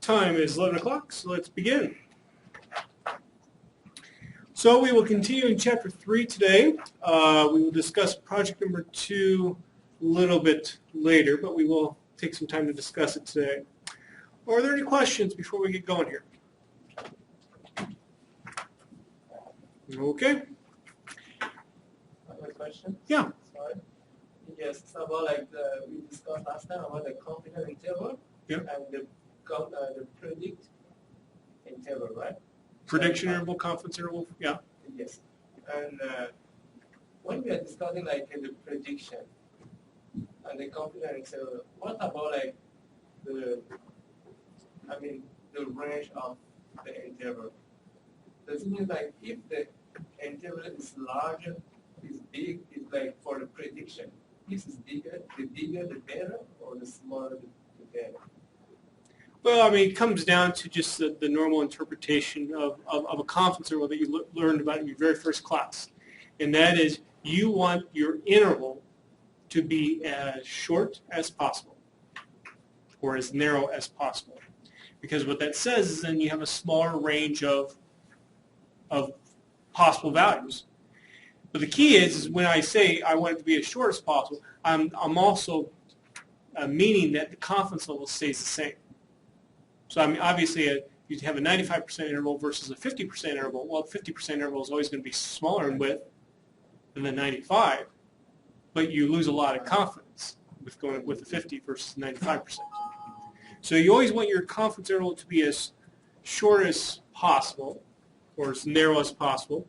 Time is 11 o'clock, so let's begin. So we will continue in Chapter 3 today. We will discuss project number 2 a little bit later, but we will take some time to discuss it today. Are there any questions before we get going here? Okay. I have a question. Yeah. Sorry. Yes, it's about we discussed last time about the confidence interval and the predict interval, right? Prediction interval, confidence interval, yeah. Yes. And when we are discussing the prediction and the confidence interval, what about the range of the interval? Does it mean if the interval is larger, is big, is for the prediction? This is bigger, the better, or the smaller, the better? Well, it comes down to just the normal interpretation of a confidence interval that you learned about in your very first class. And that is, you want your interval to be as short as possible, or as narrow as possible. Because what that says is then you have a smaller range of possible values. But the key is when I say I want it to be as short as possible, I'm also meaning that the confidence level stays the same. So obviously, you have a 95% interval versus a 50% interval. Well, the 50% interval is always going to be smaller in width than the 95, but you lose a lot of confidence with going with the 50 versus 95%. So you always want your confidence interval to be as short as possible, or as narrow as possible.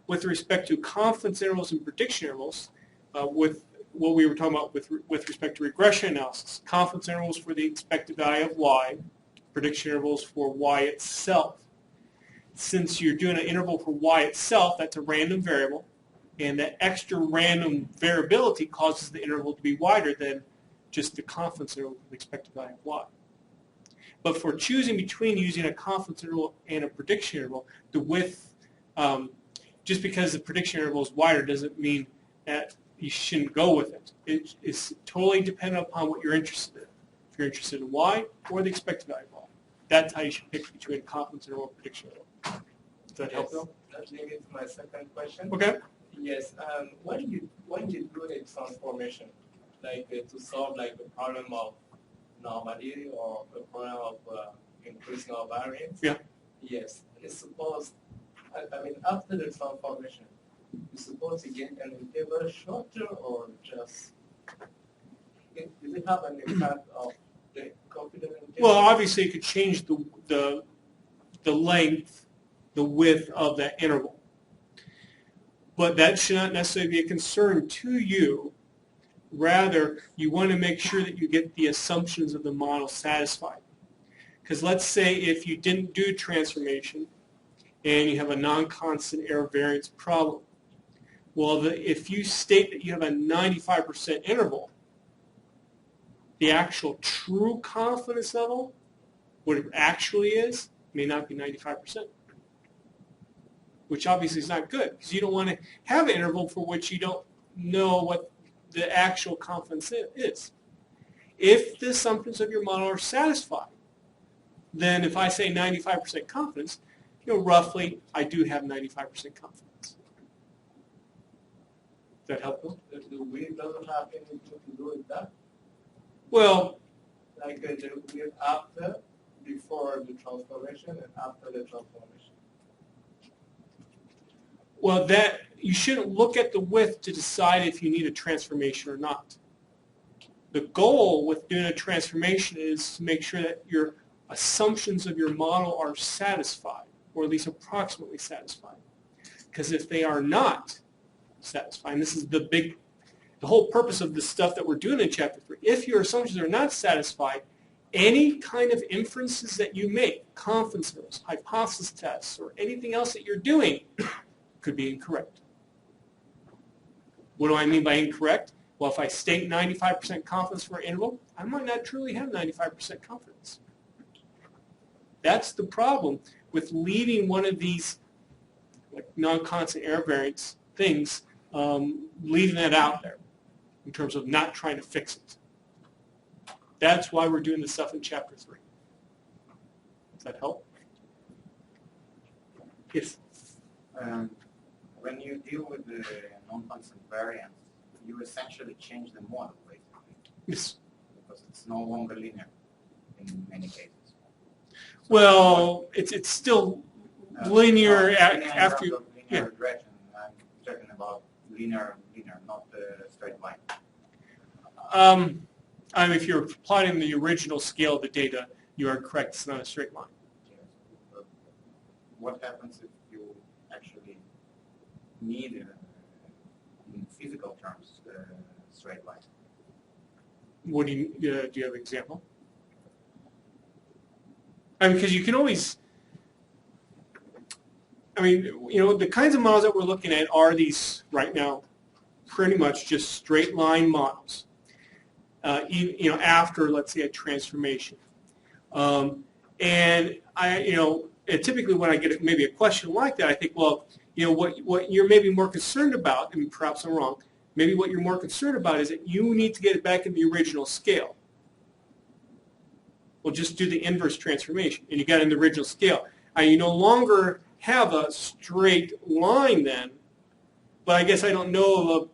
With respect to confidence intervals and prediction intervals, with what we were talking about with respect to regression analysis, confidence intervals for the expected value of y, prediction intervals for y itself. Since you're doing an interval for y itself, that's a random variable, and that extra random variability causes the interval to be wider than just the confidence interval for the expected value of y. But for choosing between using a confidence interval and a prediction interval, the width, just because the prediction interval is wider doesn't mean that you shouldn't go with it. It is totally dependent upon what you're interested in. If you're interested in y or the expected value of y, that's how you should pick between a confidence interval and prediction interval. Does that help, Bill? That leads me to my second question. Okay. Yes. When you do a transformation, to solve the problem of normality or the problem of increasing our variance. Yeah. Yes. It's supposed. After the transformation, you're supposed to get an interval shorter or just. Does it have an impact of the confidence interval? Well, obviously, it could change the length, the width of that interval. But that should not necessarily be a concern to you. Rather, you want to make sure that you get the assumptions of the model satisfied. Because let's say if you didn't do transformation and you have a non-constant error variance problem, well, if you state that you have a 95% interval, the actual true confidence level, what it actually is, may not be 95%. Which obviously is not good, because you don't want to have an interval for which you don't know what the actual confidence is. If the assumptions of your model are satisfied, then if I say 95% confidence, roughly I do have 95% confidence. Does that help? The width doesn't have anything to do with that? Well, the width after, before the transformation, and after the transformation. Well, you shouldn't look at the width to decide if you need a transformation or not. The goal with doing a transformation is to make sure that your assumptions of your model are satisfied, or at least approximately satisfied. Because if they are not satisfied, and this is the whole purpose of the stuff that we're doing in Chapter 3, if your assumptions are not satisfied, any kind of inferences that you make, confidence intervals, hypothesis tests, or anything else that you're doing could be incorrect. What do I mean by incorrect? Well, if I state 95% confidence for an interval, I might not truly have 95% confidence. That's the problem with leaving one of these non-constant error variance things, leaving that out there in terms of not trying to fix it. That's why we're doing this stuff in Chapter 3. that help? Yes. When you deal with the non-constant variance, you essentially change the model, basically. Yes. Because it's no longer linear in many cases. So well, it's still linear after you. Linear regression. I'm talking about linear, not the straight line. I mean, if you're plotting the original scale of the data, you are correct. It's not a straight line. Yes. But what happens if you actually need, in physical terms, straight line? What do you have an example? I mean, because you can always. I mean, the kinds of models that we're looking at are these right now, pretty much just straight line models. After, let's say, a transformation. And typically when I get maybe a question like that, I think, well, what you're maybe more concerned about, and perhaps I'm wrong, maybe what you're more concerned about is that you need to get it back in the original scale. Well, just do the inverse transformation, and you got it in the original scale. You no longer have a straight line then, but I guess I don't know of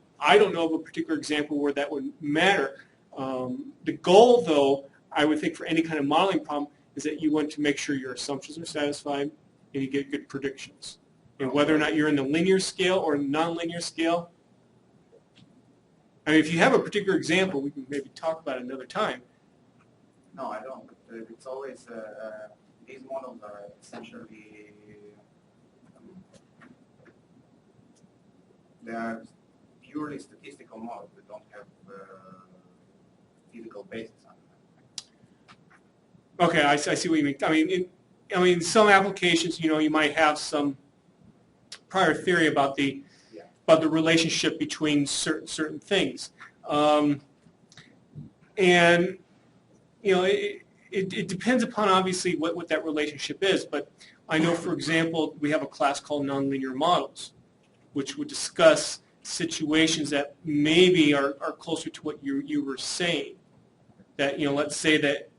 a particular example where that would matter. The goal, though, I would think for any kind of modeling problem is that you want to make sure your assumptions are satisfied and you get good predictions. And whether or not you're in the linear scale or nonlinear scale, I mean, if you have a particular example, we can maybe talk about it another time. No, I don't. It's always, these models are essentially, they are purely statistical models. They don't have physical basis on them. Okay, I see what you mean. I mean, some applications, you might have some prior theory about the relationship between certain things, and it depends upon obviously what that relationship is. But I know, for example, we have a class called nonlinear models, which would discuss situations that maybe are closer to what you were saying. That let's say that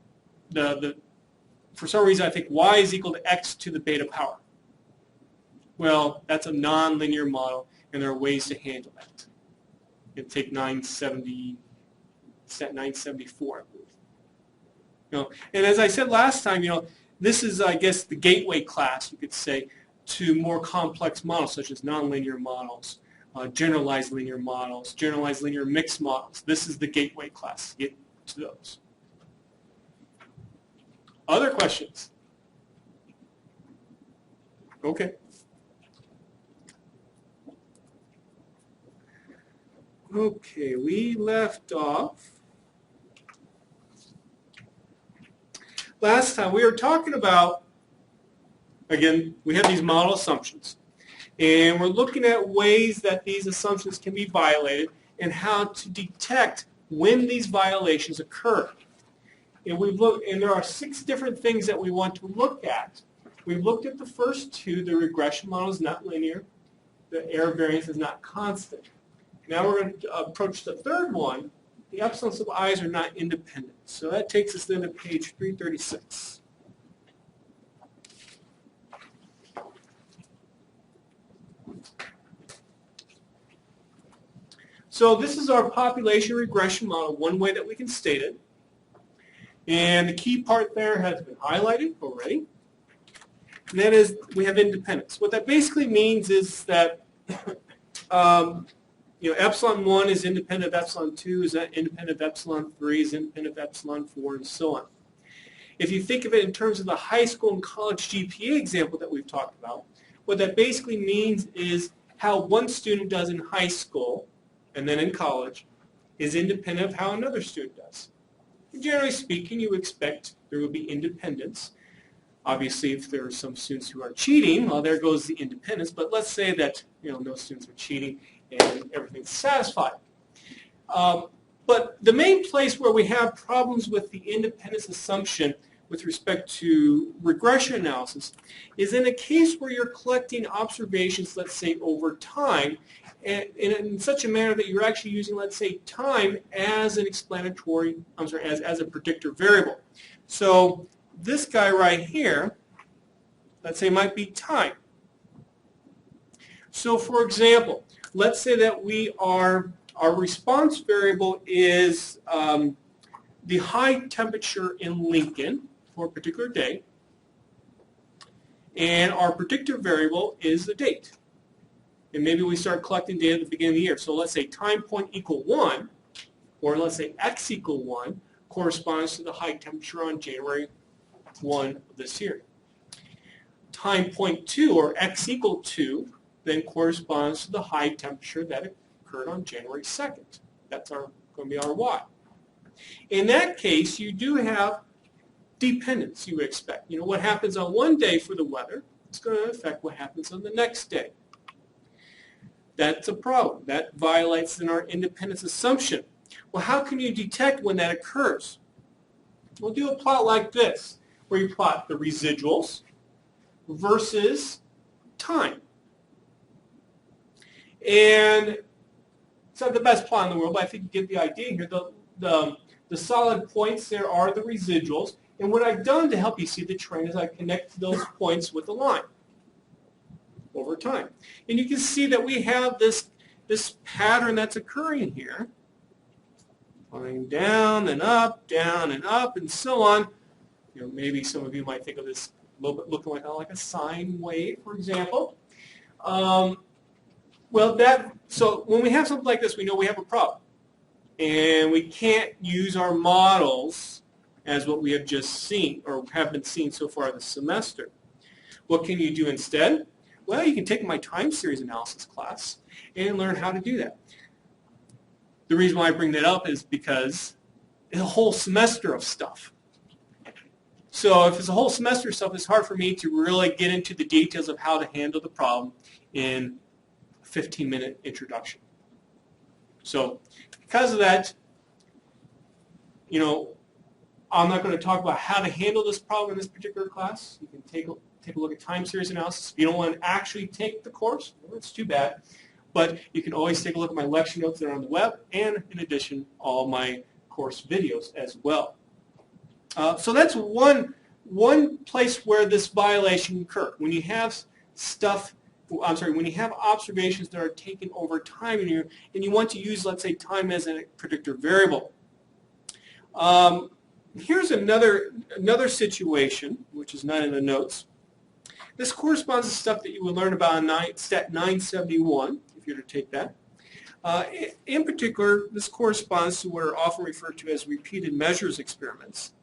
for some reason I think y is equal to x to the beta power. Well, that's a nonlinear model, and there are ways to handle that. You take 974, I believe. And as I said last time, this is, I guess, the gateway class, you could say, to more complex models such as nonlinear models, generalized linear models, generalized linear mixed models. This is the gateway class to get to those. Other questions? Okay. Okay, we left off. Last time we were talking about, again, we have these model assumptions. And we're looking at ways that these assumptions can be violated and how to detect when these violations occur. And there are 6 different things that we want to look at. We've looked at the first 2. The regression model is not linear. The error variance is not constant. Now we're going to approach the third one. The epsilon sub i's are not independent. So that takes us then to page 336. So this is our population regression model, one way that we can state it. And the key part there has been highlighted already. And that is we have independence. What that basically means is that epsilon 1 is independent of epsilon 2, is independent of epsilon 3, is independent of epsilon 4, and so on. If you think of it in terms of the high school and college GPA example that we've talked about, what that basically means is how one student does in high school and then in college is independent of how another student does. Generally speaking, you expect there will be independence. Obviously, if there are some students who are cheating, well, there goes the independence. But let's say that no students are cheating and everything's satisfied. But the main place where we have problems with the independence assumption with respect to regression analysis is in a case where you're collecting observations, let's say, over time, and in such a manner that you're actually using, let's say, time as an as a predictor variable. So this guy right here, let's say it might be time. So for example, let's say that our response variable is the high temperature in Lincoln for a particular day, and our predictor variable is the date. And maybe we start collecting data at the beginning of the year. So let's say time point equal 1, or let's say x equal 1, corresponds to the high temperature on January 1 of this year. Time point 2, or x equal 2, then corresponds to the high temperature that occurred on January 2nd. That's going to be our y. In that case, you do have dependence, you would expect. You know, what happens on one day for the weather is going to affect what happens on the next day. That's a problem. That violates in our independence assumption. Well, how can you detect when that occurs? We'll do a plot like this, where you plot the residuals versus time. And it's not the best plot in the world, but I think you get the idea here. The solid points there are the residuals. And what I've done to help you see the trend is I connect those points with a line over time. And you can see that we have this pattern that's occurring here. Going down and up, and so on. You know, maybe some of you might think of this a little bit looking like a sine wave, for example. So when we have something like this, we know we have a problem. And we can't use our models as what we have just seen, or have been seeing so far this semester. What can you do instead? Well, you can take my time series analysis class and learn how to do that. The reason why I bring that up is because it's a whole semester of stuff. So if it's a whole semester of stuff, it's hard for me to really get into the details of how to handle the problem in a 15-minute introduction. So because of that, you know, I'm not going to talk about how to handle this problem in this particular class. You can take a look at time series analysis. If you don't want to actually take the course, well, it's too bad. But you can always take a look at my lecture notes that are on the web, and in addition, all my course videos as well. So that's one place where this violation can occur. When you have when you have observations that are taken over time and you want to use, let's say, time as a predictor variable. Here's another situation, which is not in the notes. This corresponds to stuff that you would learn about in Stat 971, if you were to take that. In particular, this corresponds to what are often referred to as repeated measures experiments.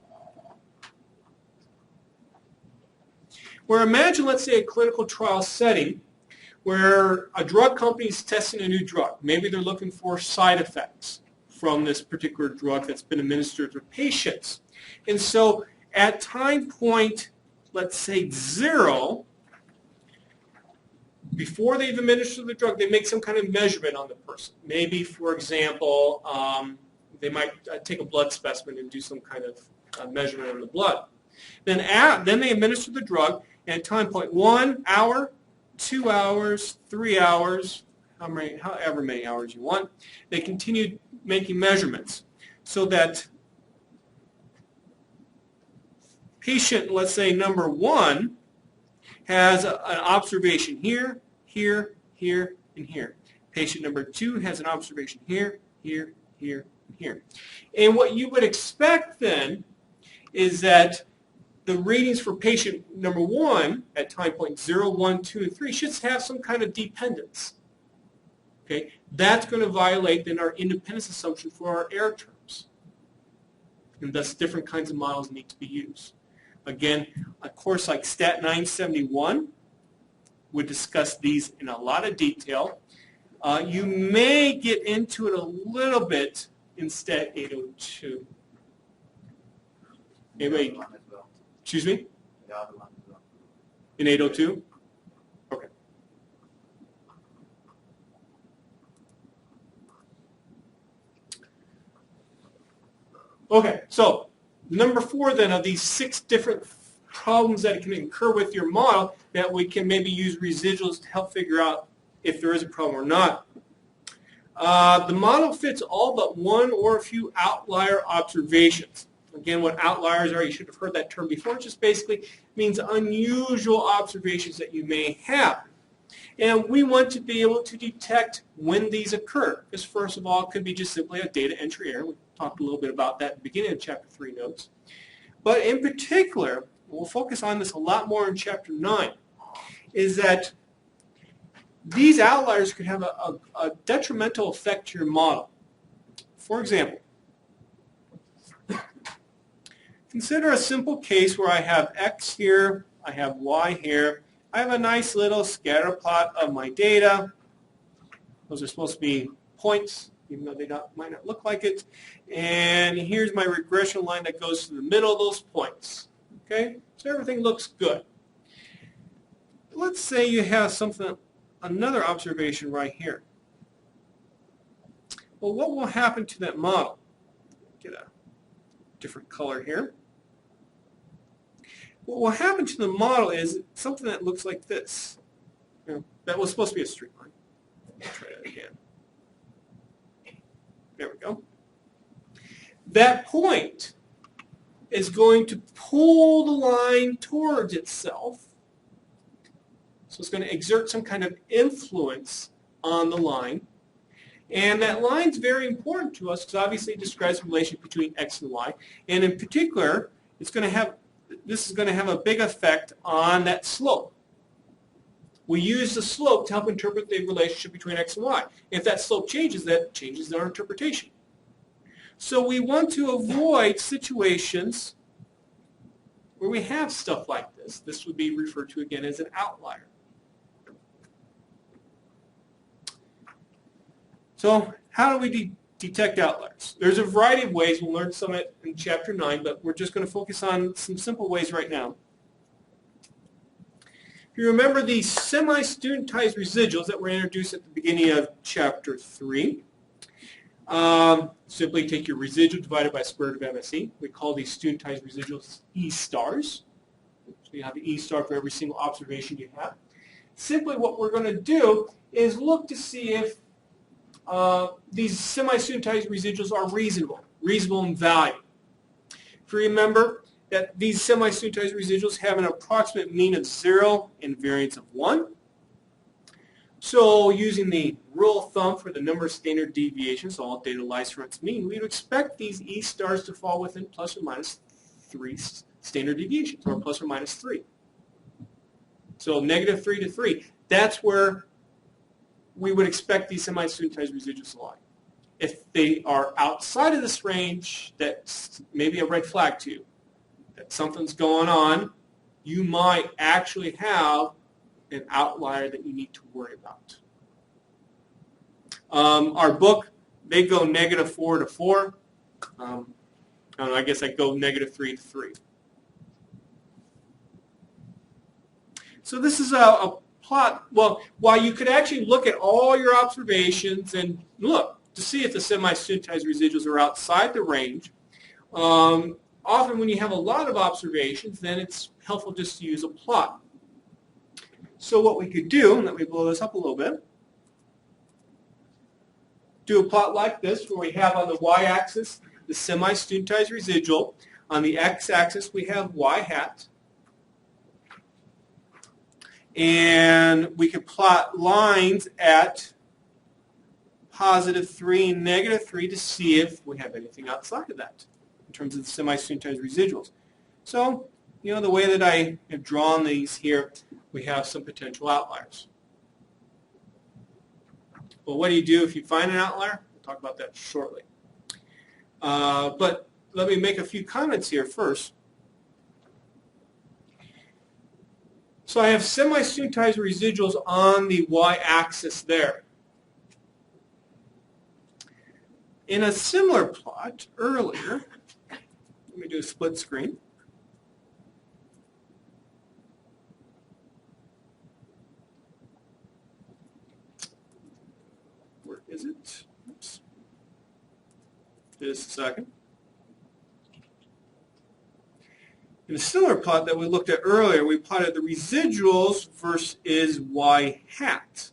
Where imagine, let's say, a clinical trial setting where a drug company is testing a new drug. Maybe they're looking for side effects from this particular drug that's been administered to patients. And so at time point, let's say 0, before they've administered the drug, they make some kind of measurement on the person. Maybe, for example, they might take a blood specimen and do some kind of measurement on the blood. Then they administer the drug, and at time point 1 hour, 2 hours, 3 hours, however many hours you want, they continue making measurements so that patient, let's say number 1, has an observation here, here, here, and here. Patient number 2 has an observation here, here, here, and here. And what you would expect then is that the readings for patient number 1 at time point 0, 1, 2, and 3 should have some kind of dependence. Okay? That's going to violate then our independence assumption for our error terms. And thus different kinds of models need to be used. Again, a course like Stat 971 would discuss these in a lot of detail. You may get into it a little bit in Stat 802. Anybody? Excuse me? In 802? Okay. Okay, so number 4 then of these 6 different problems that can occur with your model that we can maybe use residuals to help figure out if there is a problem or not. The model fits all but one or a few outlier observations. Again, what outliers are, you should have heard that term before. It just basically means unusual observations that you may have. And we want to be able to detect when these occur. Because first of all, it could be just simply a data entry error. We talked a little bit about that at the beginning of Chapter 3 notes. But in particular, we'll focus on this a lot more in Chapter 9, is that these outliers could have a detrimental effect to your model. For example, consider a simple case where I have X here, I have Y here. I have a nice little scatter plot of my data. Those are supposed to be points, even though they might not look like it. And here's my regression line that goes to the middle of those points. Okay, so everything looks good. Let's say you have another observation right here. Well, what will happen to that model? Get a different color here. What will happen to the model is something that looks like this. That was supposed to be a straight line. Let's try that again. There we go. That point is going to pull the line towards itself. So it's going to exert some kind of influence on the line. And that line's very important to us because obviously it describes the relationship between X and Y. And in particular, this is going to have a big effect on that slope. We use the slope to help interpret the relationship between X and Y. If that slope changes, that changes our interpretation. So we want to avoid situations where we have stuff like this. This would be referred to again as an outlier. So how do we detect outliers? There's a variety of ways. We'll learn some in Chapter 9, but we're just going to focus on some simple ways right now. If you remember the semi-studentized residuals that were introduced at the beginning of Chapter 3, simply take your residual divided by square root of MSE. We call these studentized residuals E stars. So you have an E star for every single observation you have. Simply what we're going to do is look to see if these semi-studentized residuals are reasonable in value. If you remember that these semi-studentized residuals have an approximate mean of 0 and variance of 1. So using the rule of thumb for the number of standard deviations, all data lies from its mean, we would expect these E stars to fall within plus or minus 3 standard deviations, or plus or minus 3. So negative 3 to 3. That's where we would expect these semi-studentized residuals to lie. If they are outside of this range, that's maybe a red flag to you. That something's going on. You might actually have an outlier that you need to worry about. Our book, they go negative 4 to 4. I guess I go negative 3 to 3. So this is a plot. Well, while you could actually look at all your observations and look to see if the semi-studentized residuals are outside the range, often when you have a lot of observations, then it's helpful just to use a plot. So what we could do, let me blow this up a little bit, do a plot like this where we have on the y-axis the semi-studentized residual. On the x-axis we have y hat. And we could plot lines at positive 3 and negative 3 to see if we have anything outside of that in terms of the semi-studentized residuals. So, the way that I have drawn these here, we have some potential outliers. Well, what do you do if you find an outlier? We'll talk about that shortly. But let me make a few comments here first. So I have semi-studentized residuals on the y-axis there. In a similar plot earlier, let me do a split screen. Where is it? Oops. Just a second. In a similar plot that we looked at earlier, we plotted the residuals versus y hat.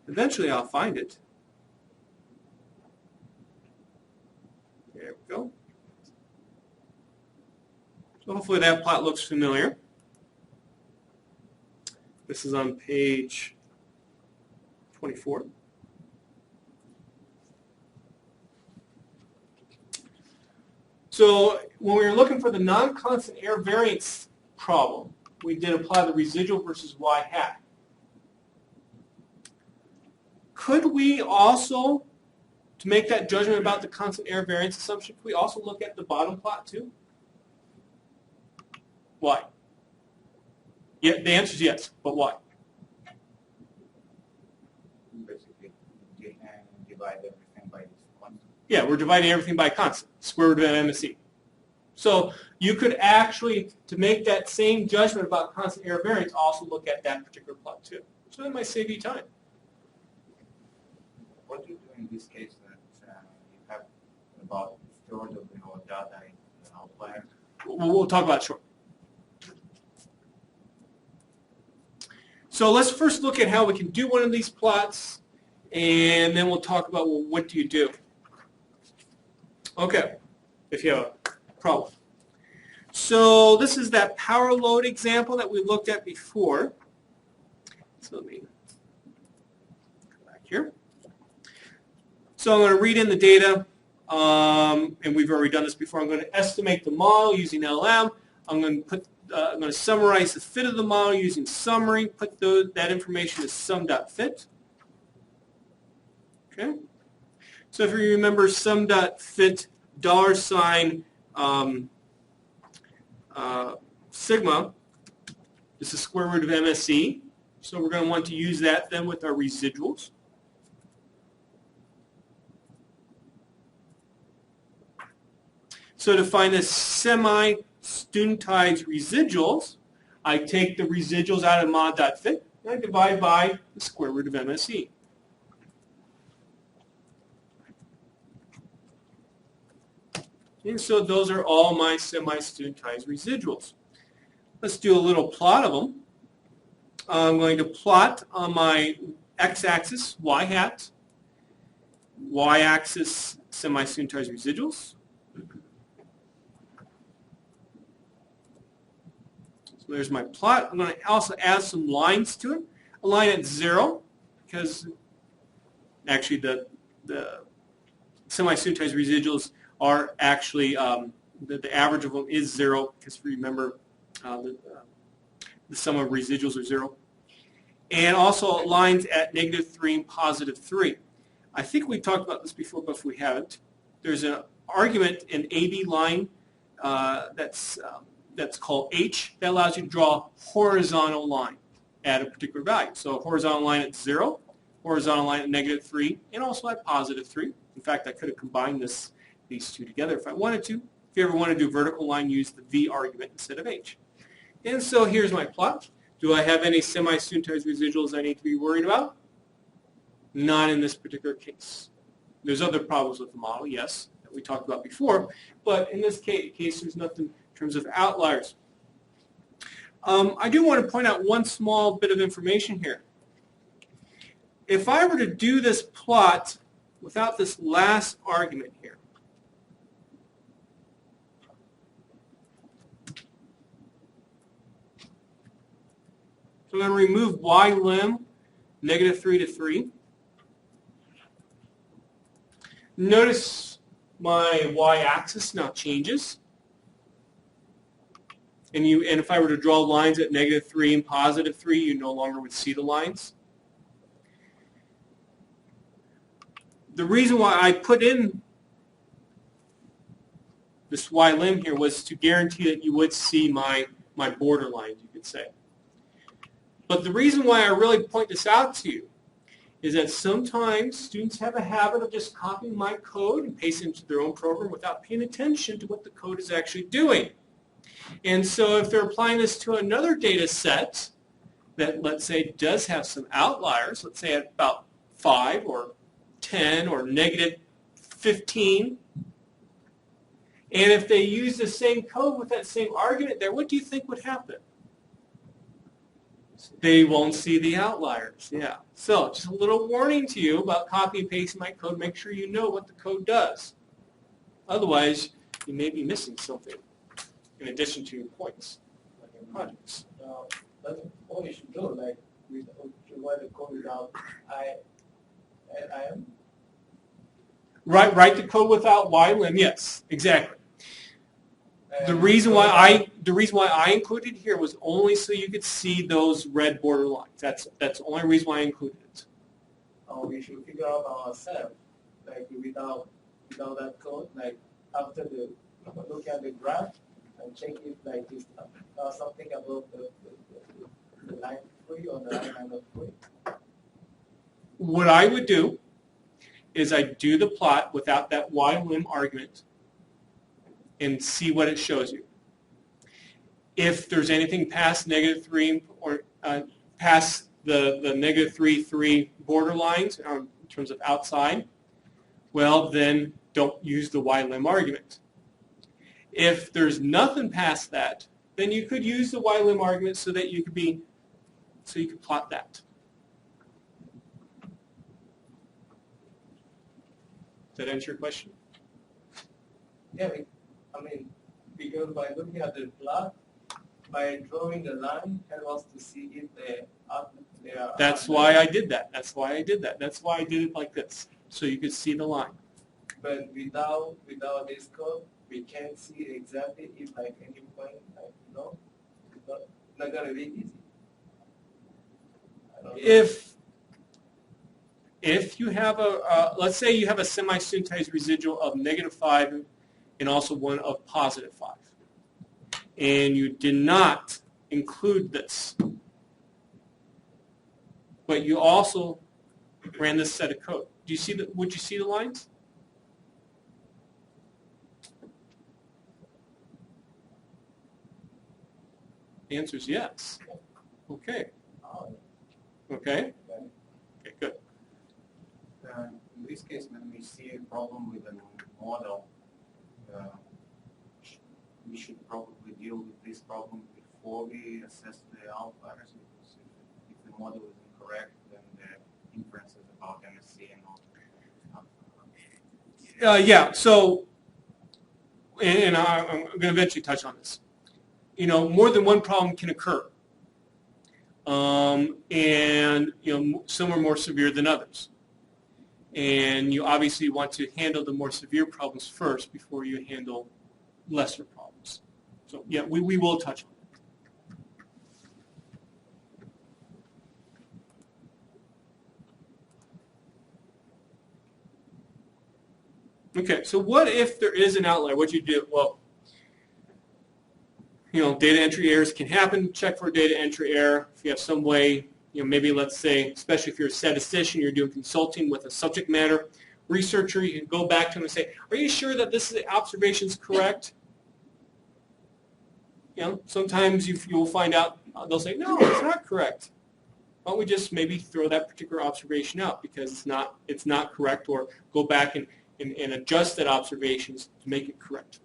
Eventually I'll find it. There we go. So hopefully that plot looks familiar. This is on page 24. So when we were looking for the non-constant error variance problem, we did apply the residual versus y hat. Could we also, to make that judgment about the constant error variance assumption, could we also look at the bottom plot too? Why? Yeah, the answer is yes, but why? Basically, divide everything by constant. Yeah, we're dividing everything by constant, square root of MSE. So you could actually, to make that same judgment about constant error variance, also look at that particular plot too. So that might save you time. What do you do in this case that you have about a third of your data is an outlier? We'll talk about it shortly. So let's first look at how we can do one of these plots, and then we'll talk about, well, what do you do? Okay, if you have a problem. So this is that power load example that we looked at before. So let me go back here. So I'm going to read in the data, and we've already done this before. I'm going to estimate the model using LM. I'm going to summarize the fit of the model using summary. Put that information as sum.fit. Okay. So if you remember sum.fit $sign sigma, this is square root of MSE. So we're going to want to use that then with our residuals. So to find the semi-studentized residuals, I take the residuals out of mod.fit and I divide by the square root of MSE. And so those are all my semi-studentized residuals. Let's do a little plot of them. I'm going to plot on my x-axis y hat, y-axis semi-studentized residuals. So there's my plot. I'm going to also add some lines to it. A line at 0, because actually the semi-studentized residuals are actually, the average of them is 0, because remember the sum of residuals are 0. And also lines at -3 and +3. I think we've talked about this before, but if we haven't, there's an argument in AB line that's called H that allows you to draw a horizontal line at a particular value. So a horizontal line at 0, horizontal line at -3, and also at +3. In fact, I could have combined these two together if I wanted to. If you ever want to do vertical line, use the V argument instead of H. And so here's my plot. Do I have any semi-studentized residuals I need to be worried about? Not in this particular case. There's other problems with the model, yes, that we talked about before, but in this case there's nothing in terms of outliers. I do want to point out one small bit of information here. If I were to do this plot without this last argument here, so I'm going to remove y lim, -3 to 3. Notice my y-axis now changes. And if I were to draw lines at -3 and +3, you no longer would see the lines. The reason why I put in this y lim here was to guarantee that you would see my border lines, you could say. But the reason why I really point this out to you is that sometimes students have a habit of just copying my code and pasting it into their own program without paying attention to what the code is actually doing. And so if they're applying this to another data set that, let's say, does have some outliers, let's say at about 5 or 10 or -15, and if they use the same code with that same argument there, what do you think would happen? They won't see the outliers. Yeah. So just a little warning to you about copy and pasting my code. Make sure you know what the code does. Otherwise, you may be missing something. in addition to your points, like in projects. That's all you should do, like with write the code without I am. Write the code without while, yes, exactly. The reason why I included here was only so you could see those red border lines. That's the only reason why I included it. We should figure out ourselves, like without that code, like after the look at the graph and check if like it's something above the line 3 or the line number 3. What I would do is I do the plot without that while argument and see what it shows you. If there's anything past -3 or past the -3, 3 border lines in terms of outside, well, then don't use the while argument. If there's nothing past that, then you could use the while argument so that you could plot that. Does that answer your question? Yeah, I mean, because by looking at the plot, by drawing the line, help us to see if they are. That's why I did that. That's why I did that. That's why I did it like this, so you could see the line. But without this code, we can't see exactly if like any point, like it's not gonna be easy. If you have let's say you have a semi-studentized residual of -5 and also one of +5, and you did not include this, but you also ran this set of code. Do you see would you see the lines? The answer is yes. Okay. Okay. Okay, good. In this case, when we see a problem with a model, we should probably deal with this problem before we assess the outliers, because if the model is incorrect, then the inferences about MSC and all that. Yeah, so, and I'm going to eventually touch on this. More than one problem can occur. And some are more severe than others. And you obviously want to handle the more severe problems first before you handle lesser problems. So yeah, we will touch on it. Okay, so what if there is an outlier? What do you do? Well, data entry errors can happen. Check for a data entry error. If you have some way, maybe let's say, especially if you're a statistician, you're doing consulting with a subject matter researcher, you can go back to them and say, are you sure that this observation is correct? Sometimes you'll find out, they'll say, no, it's not correct. Why don't we just maybe throw that particular observation out because it's not correct, or go back and adjust that observations to make it correct.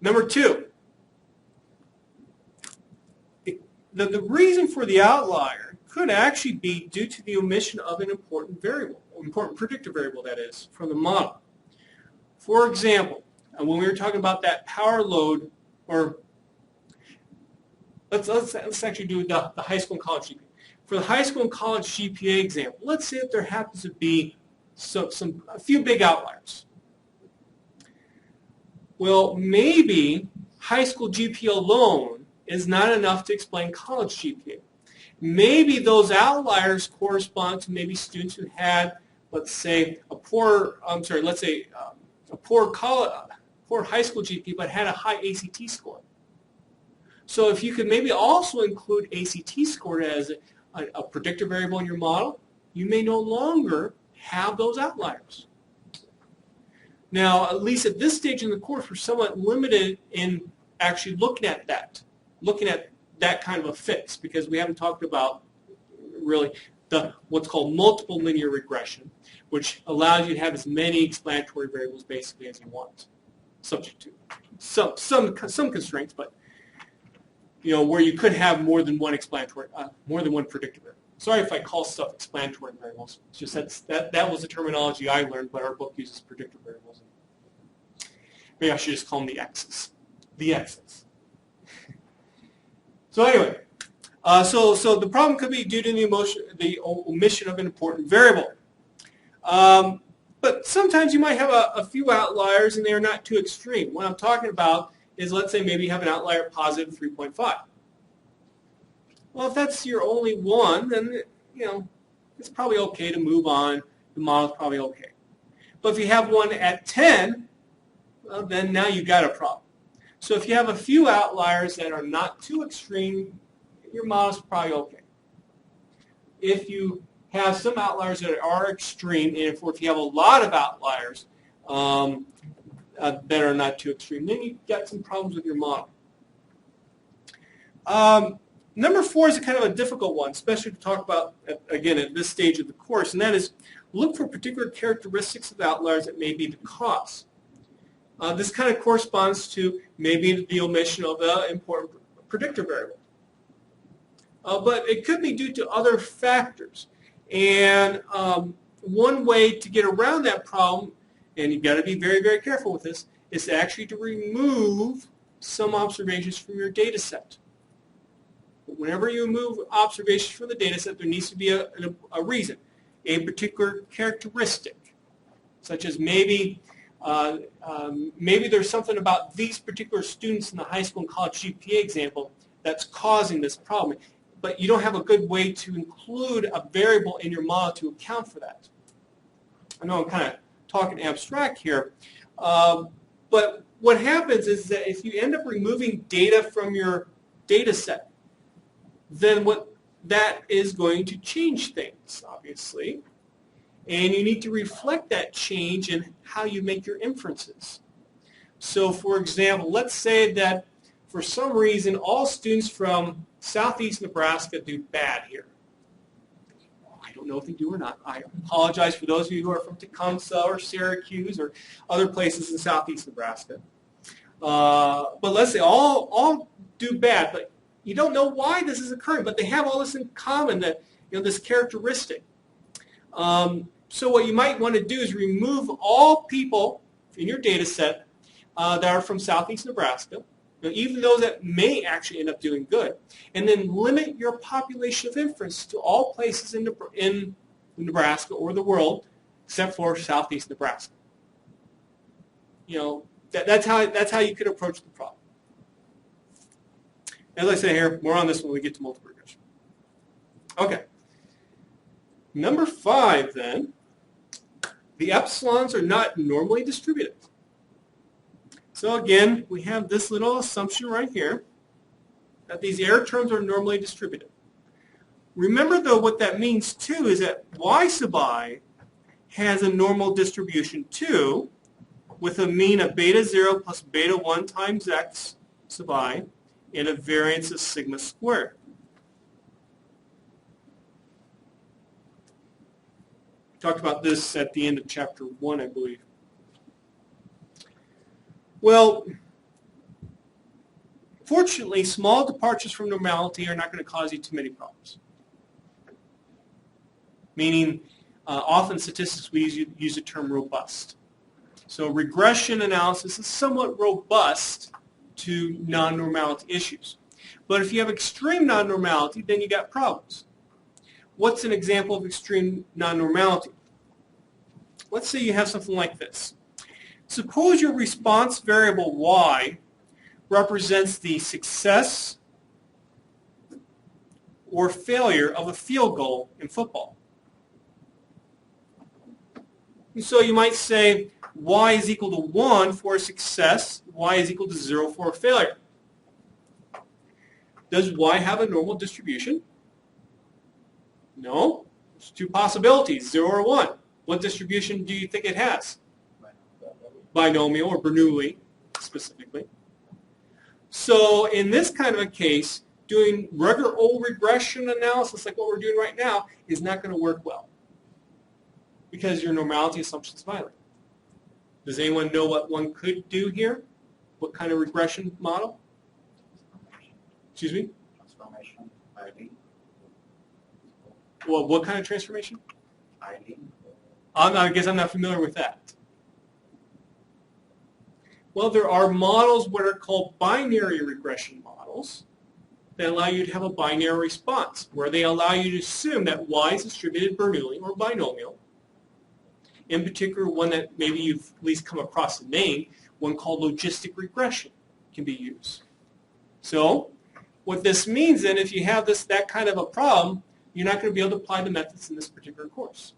Number 2, the reason for the outlier could actually be due to the omission of an important variable, important predictor variable, that is, from the model. For example, when we were talking about that power load, or let's actually do the high school and college GPA. For the high school and college GPA example, let's say that there happens to be a few big outliers. Well, maybe high school GPA alone is not enough to explain college GPA. Maybe those outliers correspond to maybe students who had, let's say, a poor high school GPA but had a high ACT score. So if you could maybe also include ACT score as a predictor variable in your model, you may no longer have those outliers. Now, at least at this stage in the course, we're somewhat limited in actually looking at that kind of a fix, because we haven't talked about really what's called multiple linear regression, which allows you to have as many explanatory variables basically as you want, subject to some constraints, but where you could have more than one predictor variable. Sorry if I call stuff explanatory variables. It's just that was the terminology I learned, but our book uses predictor variables. Maybe I should just call them the x's. The x's. So anyway, so the problem could be due to the omission of an important variable. But sometimes you might have a few outliers and they're not too extreme. What I'm talking about is, let's say maybe you have an outlier positive 3.5. Well, if that's your only one, then it's probably okay to move on. The model's probably okay. But if you have one at 10, well, then now you've got a problem. So if you have a few outliers that are not too extreme, your model's probably okay. If you have some outliers that are extreme, and if you have a lot of outliers that are not too extreme, then you've got some problems with your model. Number 4 is a kind of a difficult one, especially to talk about, again, at this stage of the course, and that is look for particular characteristics of outliers that may be the cause. This kind of corresponds to maybe the omission of an important predictor variable. But it could be due to other factors. And one way to get around that problem, and you've got to be very, very careful with this, is actually to remove some observations from your data set. Whenever you remove observations from the data set, there needs to be a reason, a particular characteristic, such as maybe there's something about these particular students in the high school and college GPA example that's causing this problem. But you don't have a good way to include a variable in your model to account for that. I know I'm kind of talking abstract here, but what happens is that if you end up removing data from your data set, then that is going to change things, obviously. And you need to reflect that change in how you make your inferences. So, for example, let's say that for some reason all students from Southeast Nebraska do bad here. I don't know if they do or not. I apologize for those of you who are from Tecumseh or Syracuse or other places in Southeast Nebraska. But let's say all do bad, but you don't know why this is occurring, but they have all this in common, that this characteristic. So what you might want to do is remove all people in your data set that are from Southeast Nebraska, even those that may actually end up doing good, and then limit your population of inference to all places in Nebraska or the world except for Southeast Nebraska. That's how you could approach the problem. As I say here, more on this when we get to multiple regression. Okay. Number 5, then, the epsilons are not normally distributed. So again, we have this little assumption right here that these error terms are normally distributed. Remember, though, what that means, too, is that y sub I has a normal distribution, too, with a mean of beta 0 plus beta 1 times x sub I and a variance of sigma squared. Talked about this at the end of chapter 1, I believe. Well, fortunately, small departures from normality are not going to cause you too many problems. Meaning, often statistics we use the term robust. So regression analysis is somewhat robust to non-normality issues. But if you have extreme non-normality, then you got problems. What's an example of extreme non-normality? Let's say you have something like this. Suppose your response variable y represents the success or failure of a field goal in football. And so you might say y is equal to 1 for a success, y is equal to 0 for a failure. Does y have a normal distribution? No. There's 2 possibilities, 0 or 1. What distribution do you think it has? Binomial or Bernoulli, specifically. So in this kind of a case, doing regular old regression analysis like what we're doing right now is not going to work well because your normality assumption is violated. Does anyone know what one could do here? What kind of regression model? Excuse me? Transformation, ID. Well, what kind of transformation? ID. I guess I'm not familiar with that. Well, there are models what are called binary regression models that allow you to have a binary response, where they allow you to assume that y is distributed Bernoulli or binomial. In particular, one that maybe you've at least come across the name, one called logistic regression can be used. So what this means then, if you have that kind of a problem, you're not going to be able to apply the methods in this particular course.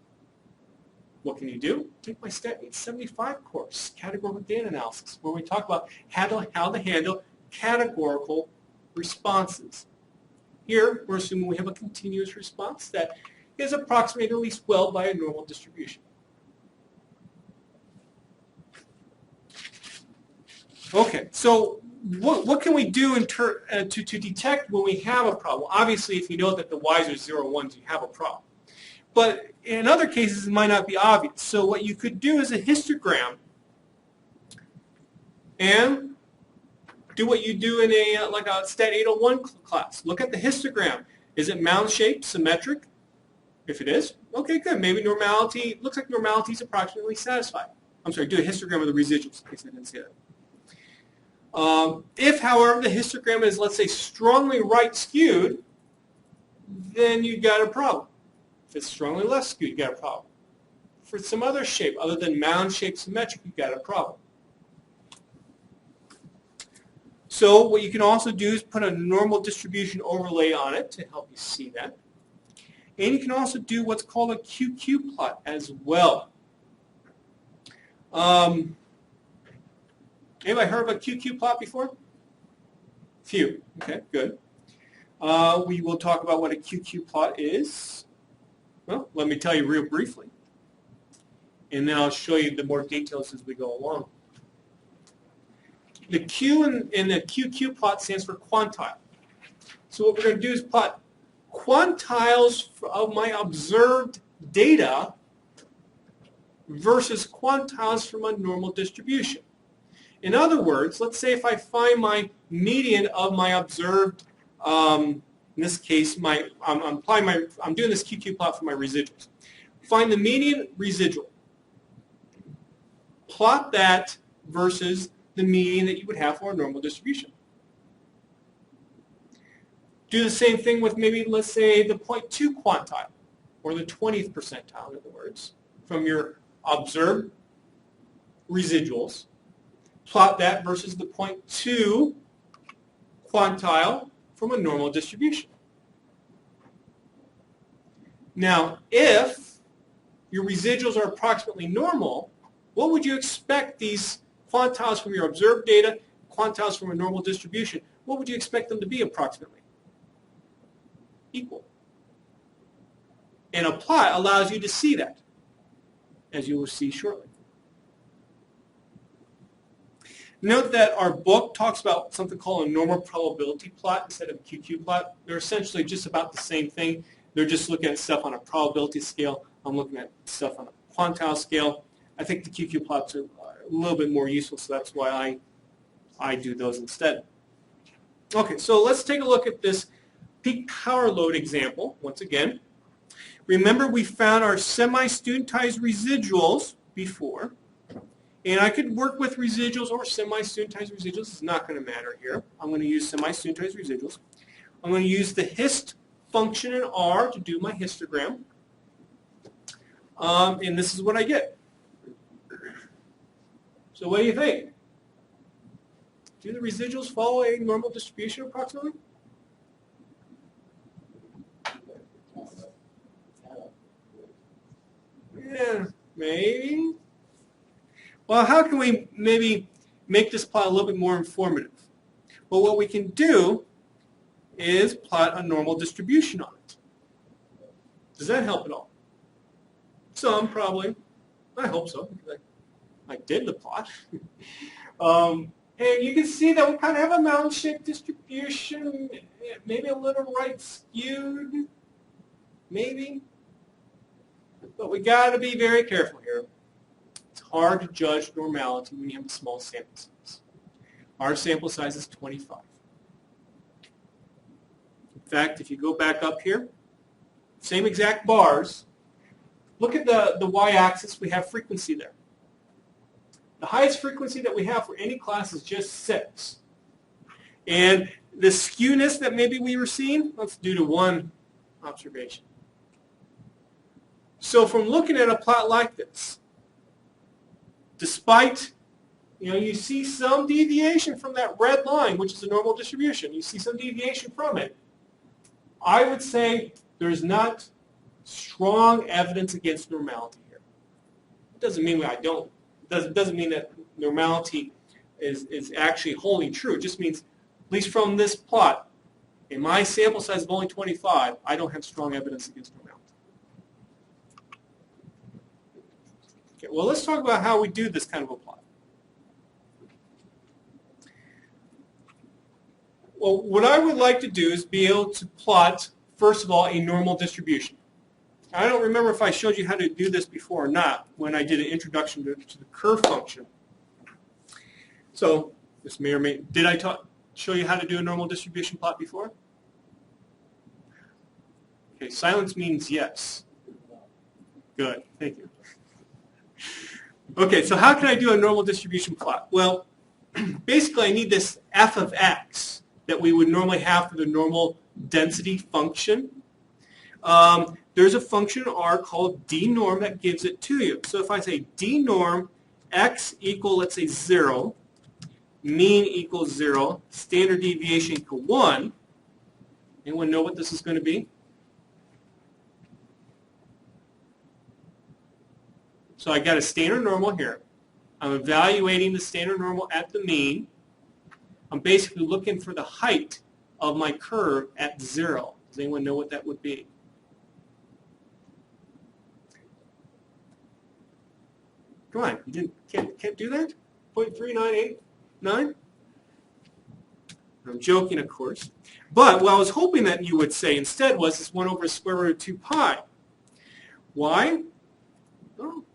What can you do? Take my Stat 875 course, Categorical Data Analysis, where we talk about how to handle categorical responses. Here, we're assuming we have a continuous response that is approximated at least well by a normal distribution. Okay, so what can we do to detect when we have a problem? Obviously, if you know that the y's are 0, 1s, you have a problem. But in other cases, it might not be obvious. So what you could do is a histogram and do what you do in like a Stat 801 class. Look at the histogram. Is it mound-shaped, symmetric? If it is, okay, good. Maybe normality, looks like normality is approximately satisfied. I'm sorry, do a histogram of the residuals, in case I didn't say that. If, however, the histogram is, let's say, strongly right skewed, then you've got a problem. If it's strongly left skewed, you've got a problem. For some other shape, other than mound-shaped symmetric, you've got a problem. So what you can also do is put a normal distribution overlay on it to help you see that. And you can also do what's called a QQ plot as well. Anybody heard of a QQ plot before? Few. Okay, good. We will talk about what a QQ plot is. Well, let me tell you real briefly. And then I'll show you the more details as we go along. The Q in the QQ plot stands for quantile. So what we're going to do is plot quantiles of my observed data versus quantiles from a normal distribution. In other words, let's say if I find my median of my observed, in this case, I'm doing this QQ plot for my residuals. Find the median residual. Plot that versus the median that you would have for a normal distribution. Do the same thing with maybe, let's say, the 0.2 quantile, or the 20th percentile, in other words, from your observed residuals. Plot that versus the 0.2 quantile from a normal distribution. Now, if your residuals are approximately normal, what would you expect these quantiles from your observed data, quantiles from a normal distribution, what would you expect them to be approximately? Equal. And a plot allows you to see that, as you will see shortly. Note that our book talks about something called a normal probability plot instead of a QQ plot. They're essentially just about the same thing. They're just looking at stuff on a probability scale. I'm looking at stuff on a quantile scale. I think the QQ plots are a little bit more useful, so that's why I do those instead. Okay, so let's take a look at this peak power load example once again. Remember, we found our semi-studentized residuals before. And I could work with residuals or semi-studentized residuals. It's not going to matter here. I'm going to use semi-studentized residuals. I'm going to use the hist function in R to do my histogram. And this is what I get. So what do you think? Do the residuals follow a normal distribution approximately? Yeah, maybe. Well, how can we maybe make this plot a little bit more informative? Well, what we can do is plot a normal distribution on it. Does that help at all? Some, probably. I hope so. I did the plot. And you can see that we kind of have a mound-shaped distribution, maybe a little right skewed, maybe. But we got to be very careful here. It's hard to judge normality when you have a small sample size. Our sample size is 25. In fact, if you go back up here, same exact bars, look at the y-axis, we have frequency there. The highest frequency that we have for any class is just 6. And the skewness that maybe we were seeing, that's due to one observation. So from looking at a plot like this, despite, you see some deviation from that red line, which is a normal distribution. You see some deviation from it. I would say there's not strong evidence against normality here. It doesn't mean I don't. It doesn't mean that normality is actually wholly true. It just means, at least from this plot, in my sample size of only 25, I don't have strong evidence against normality. Okay, well, let's talk about how we do this kind of a plot. Well, what I would like to do is be able to plot, first of all, a normal distribution. I don't remember if I showed you how to do this before or not when I did an introduction to the curve function. So this may or may, did I show you how to do a normal distribution plot before? Okay, silence means yes. Good, thank you. Okay, so how can I do a normal distribution plot? Well, basically I need this f of x that we would normally have for the normal density function. There's a function R called dnorm that gives it to you. So if I say dnorm x equal, let's say 0, mean equals 0, standard deviation equal 1, anyone know what this is going to be? So I got a standard normal here. I'm evaluating the standard normal at the mean. I'm basically looking for the height of my curve at 0. Does anyone know what that would be? Come on, you can't do that? 0.3989? I'm joking, of course. But what I was hoping that you would say instead was this 1 over square root of 2 pi. Why? Oh,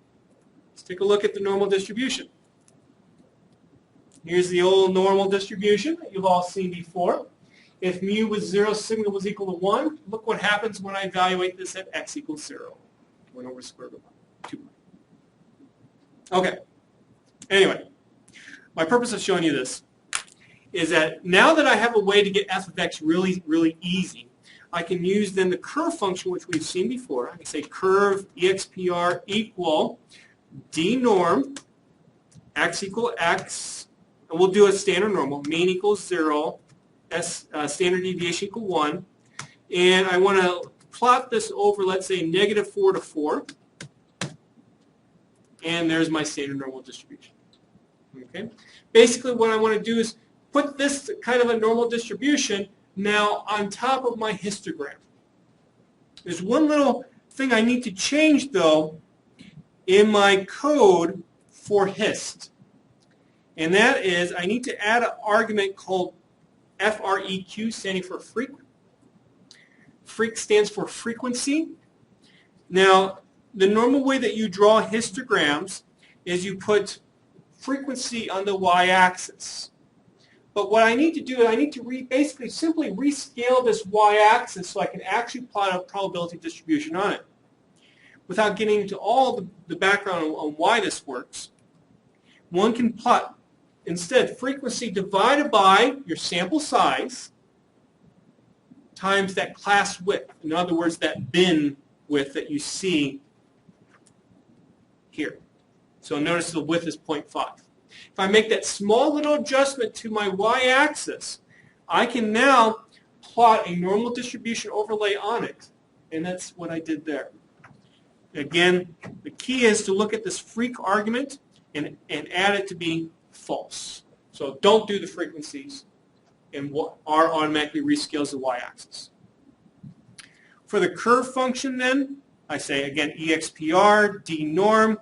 let's take a look at the normal distribution. Here's the old normal distribution that you've all seen before. If mu was 0, sigma was equal to 1, look what happens when I evaluate this at x equals 0. 1 over square root of 2 pi. Okay. Anyway, my purpose of showing you this is that now that I have a way to get f of x really, really easy, I can use then the curve function, which we've seen before. I can say curve expr equal dnorm x equal x, and we'll do a standard normal, mean equals 0, standard deviation equal 1, and I want to plot this over, let's say, -4 to 4, and there's my standard normal distribution. Okay. Basically, what I want to do is put this kind of a normal distribution now on top of my histogram. There's one little thing I need to change, though, in my code for hist. And that is I need to add an argument called FREQ, standing for freq. Freq stands for frequency. Now, the normal way that you draw histograms is you put frequency on the y-axis. But what I need to do is I need to basically simply rescale this y-axis so I can actually plot a probability distribution on it. Without getting into all the background on why this works, one can plot instead frequency divided by your sample size times that class width. In other words, that bin width that you see here. So notice the width is 0.5. If I make that small little adjustment to my y-axis, I can now plot a normal distribution overlay on it. And that's what I did there. Again, the key is to look at this freq argument and add it to be false. So don't do the frequencies, and R automatically rescales the y-axis. For the curve function then, I say again expr, dnorm,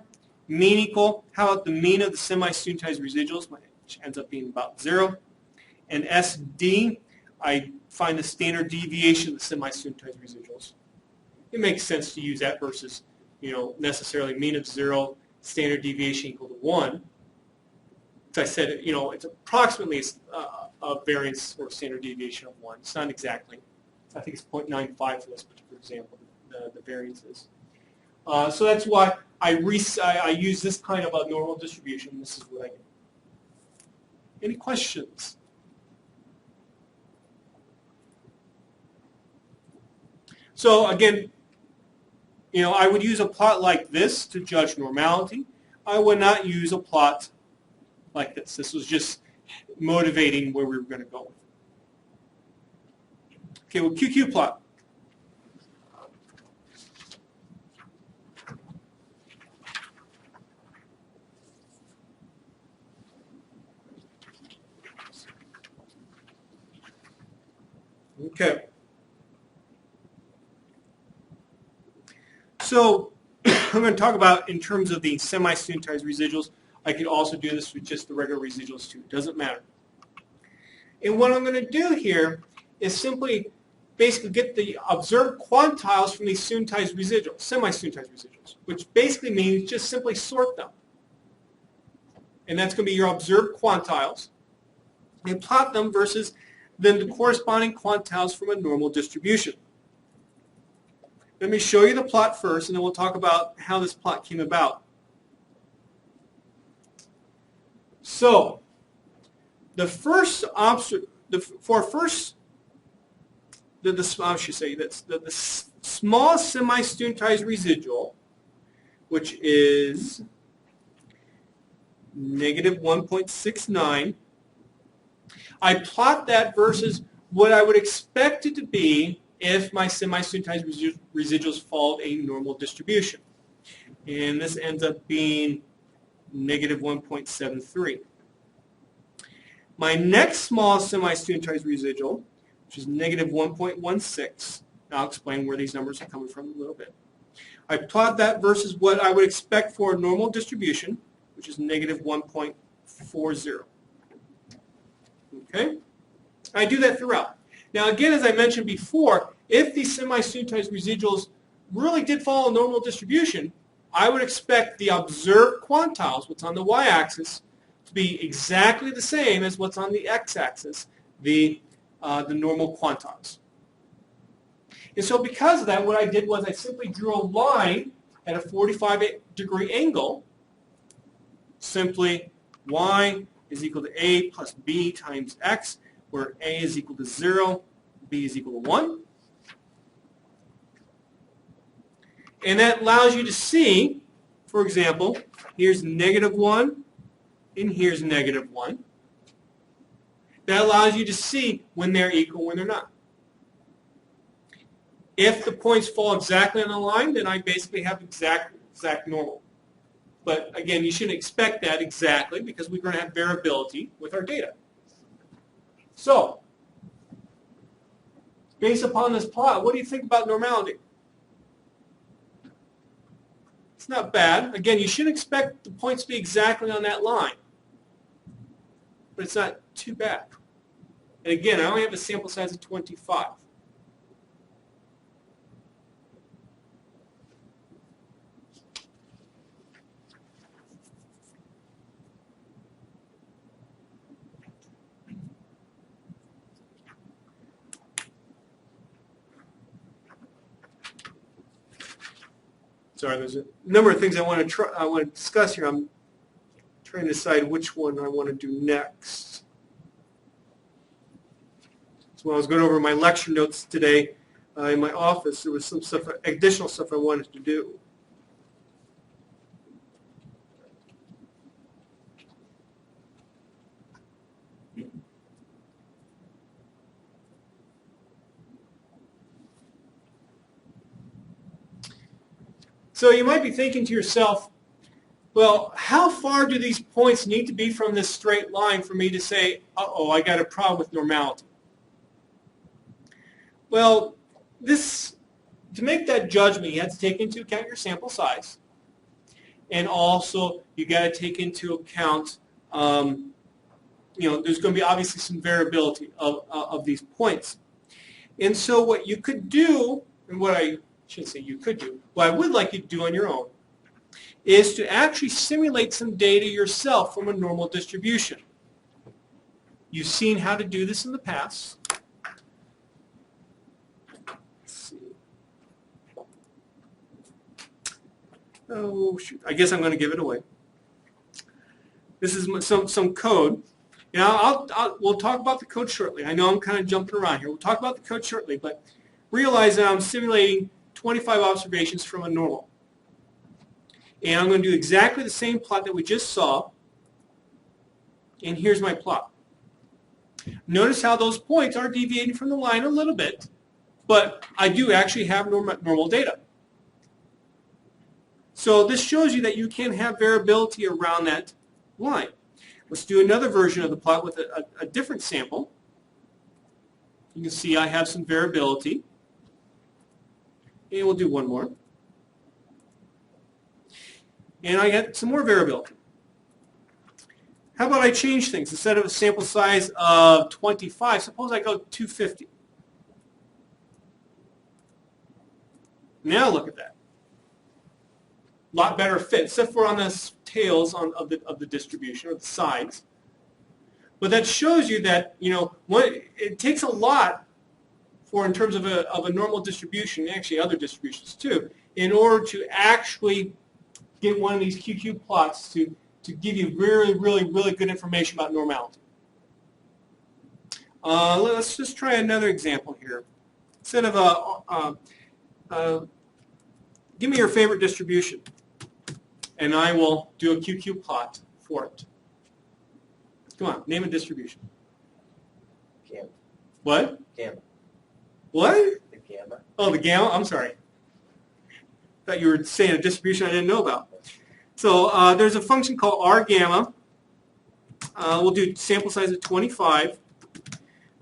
mean equal, how about the mean of the semi-studentized residuals, which ends up being about 0. And SD, I find the standard deviation of the semi-studentized residuals. It makes sense to use that versus, necessarily mean of 0, standard deviation equal to 1. As I said, it's approximately a variance or standard deviation of 1. It's not exactly. I think it's 0.95 for this particular example, the variance is. So that's why I use this kind of a normal distribution. This is what I do. Any questions? So again, I would use a plot like this to judge normality. I would not use a plot like this. This was just motivating where we were going to go with it. Okay, well, QQ plot. Okay. So I'm going to talk about in terms of the semi-studentized residuals. I could also do this with just the regular residuals too. It doesn't matter. And what I'm going to do here is simply basically get the observed quantiles from these studentized residuals, semi-studentized residuals, which basically means just simply sort them. And that's going to be your observed quantiles. And plot them versus then the corresponding quantiles from a normal distribution. Let me show you the plot first, and then we'll talk about how this plot came about. So, the first small semi-studentized residual, which is negative 1.69, I plot that versus what I would expect it to be if my semi-studentized residuals followed a normal distribution. And this ends up being negative 1.73. My next small semi-studentized residual, which is negative 1.16, I'll explain where these numbers are coming from in a little bit. I plot that versus what I would expect for a normal distribution, which is negative 1.40. Okay? I do that throughout. Now again, as I mentioned before, if these semi-studentized residuals really did follow a normal distribution, I would expect the observed quantiles, what's on the y-axis, to be exactly the same as what's on the x-axis, the normal quantiles. And so because of that, what I did was I simply drew a line at a 45-degree angle. Simply y is equal to a plus b times x, where a is equal to 0, b is equal to 1. And that allows you to see, for example, here's negative 1, and here's negative 1. That allows you to see when they're equal, when they're not. If the points fall exactly on the line, then I basically have exact normal. But again, you shouldn't expect that exactly because we're going to have variability with our data. So, based upon this plot, what do you think about normality? It's not bad. Again, you shouldn't expect the points to be exactly on that line. But it's not too bad. And again, I only have a sample size of 25. Sorry, there's a number of things I want to discuss here. I'm trying to decide which one I want to do next. So when I was going over my lecture notes today in my office, there was some stuff, additional stuff I wanted to do. So you might be thinking to yourself, well, how far do these points need to be from this straight line for me to say, uh-oh, I got a problem with normality? Well, to make that judgment, you have to take into account your sample size. And also, you got to take into account, there's going to be obviously some variability of these points. And so what you could do, and what I should say you could do, what I would like you to do on your own, is to actually simulate some data yourself from a normal distribution. You've seen how to do this in the past. Let's see. Oh, shoot. I guess I'm going to give it away. This is some code. Now, we'll talk about the code shortly. I know I'm kind of jumping around here. We'll talk about the code shortly, but realize that I'm simulating 25 observations from a normal. And I'm going to do exactly the same plot that we just saw. And here's my plot. Notice how those points are deviating from the line a little bit, but I do actually have normal data. So this shows you that you can have variability around that line. Let's do another version of the plot with a different sample. You can see I have some variability. And we'll do one more. And I get some more variability. How about I change things? Instead of a sample size of 25, suppose I go 250. Now look at that. A lot better fit, except for on the tails of the distribution, or the sides. But that shows you that, it takes a lot in terms of a normal distribution, actually other distributions too, in order to actually get one of these QQ plots to give you really, really, really good information about normality. Let's just try another example here. Instead of give me your favorite distribution, and I will do a QQ plot for it. Come on, name a distribution. Gamma. What? Gamma. What? The gamma. Oh, the gamma? I'm sorry. I thought you were saying a distribution I didn't know about. So there's a function called R gamma. We'll do sample size of 25.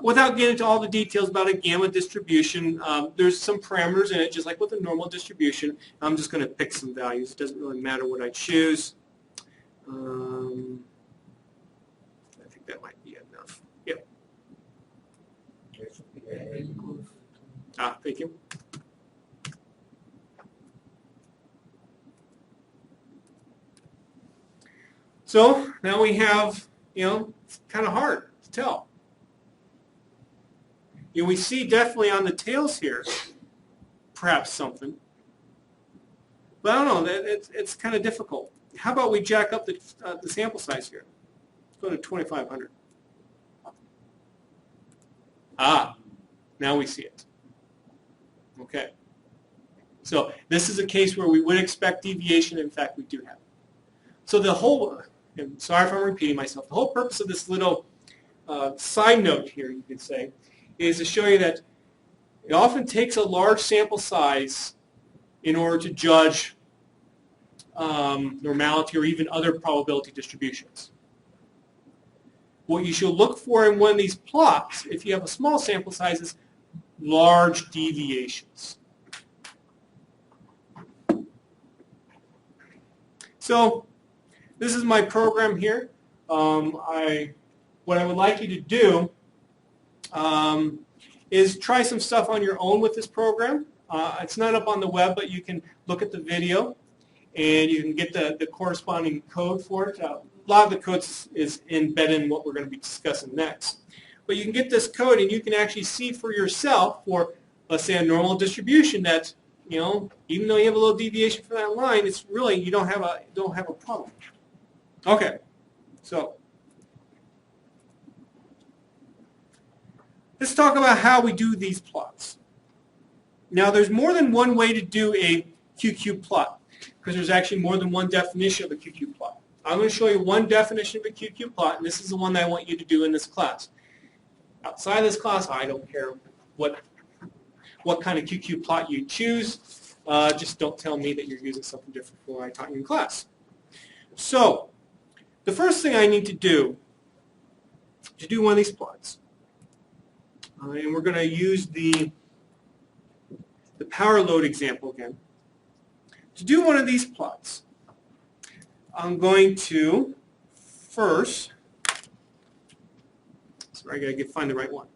Without getting into all the details about a gamma distribution, there's some parameters in it, just like with a normal distribution. I'm just going to pick some values. It doesn't really matter what I choose. I think that might be enough. Yep. Thank you. So now we have, it's kind of hard to tell. We see definitely on the tails here, perhaps something. But I don't know, it's kind of difficult. How about we jack up the sample size here? Let's go to 2,500. Now we see it. Okay. So this is a case where we would expect deviation. In fact, we do have it. So the whole, and sorry if I'm repeating myself, the whole purpose of this little side note here, you could say, is to show you that it often takes a large sample size in order to judge normality or even other probability distributions. What you should look for in one of these plots, if you have a small sample size, is large deviations. So this is my program here. What I would like you to do is try some stuff on your own with this program. It's not up on the web, but you can look at the video and you can get the corresponding code for it. A lot of the code is embedded in what we're going to be discussing next. But you can get this code and you can actually see for yourself for, let's say, a normal distribution that, even though you have a little deviation from that line, it's really, you don't have a problem. Okay, so let's talk about how we do these plots. Now, there's more than one way to do a QQ plot, because there's actually more than one definition of a QQ plot. I'm going to show you one definition of a QQ plot, and this is the one that I want you to do in this class. Outside of this class, I don't care what kind of QQ plot you choose. Just don't tell me that you're using something different from what I taught you in class. So, the first thing I need to do one of these plots, and we're going to use the power load example again. To do one of these plots, I'm going to first, sorry, I got to find the right one.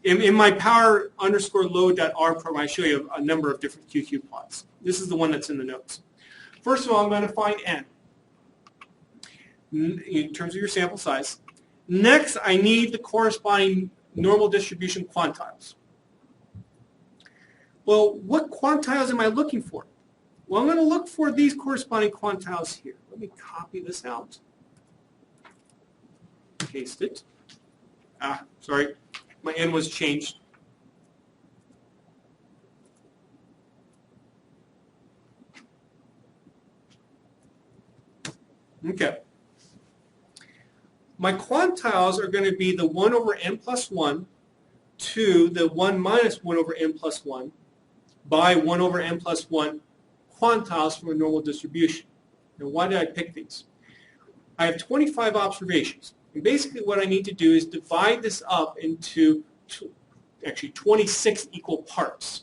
In my power_load.r program, I show you a number of different QQ plots. This is the one that's in the notes. First of all, I'm going to find n in terms of your sample size. Next, I need the corresponding normal distribution quantiles. Well, what quantiles am I looking for? Well, I'm going to look for these corresponding quantiles here. Let me copy this out. Paste it. Sorry, my n was changed. Okay. My quantiles are going to be the 1 over n plus 1 to the 1 minus 1 over n plus 1 by 1 over n plus 1 quantiles from a normal distribution. Now, why did I pick these? I have 25 observations. And basically what I need to do is divide this up into actually 26 equal parts.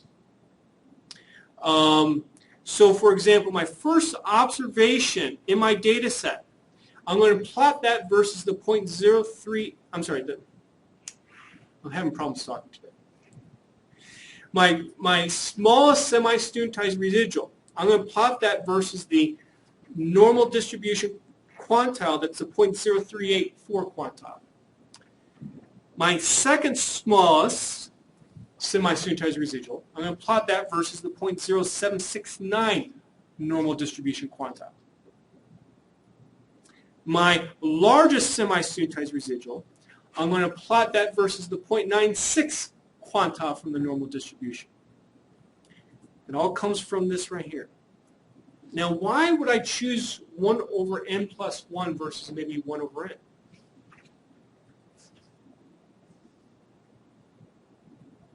So for example, my first observation in my data set, I'm going to plot that versus the 0.03, I'm sorry, I'm having problems talking today. My smallest semi-studentized residual, I'm going to plot that versus the normal distribution quantile, that's the 0.0384 quantile. My second smallest semi-studentized residual, I'm going to plot that versus the 0.0769 normal distribution quantile. My largest semi-studentized residual, I'm going to plot that versus the 0.96 quantile from the normal distribution. It all comes from this right here. Now, why would I choose 1 over n plus 1 versus maybe 1 over n?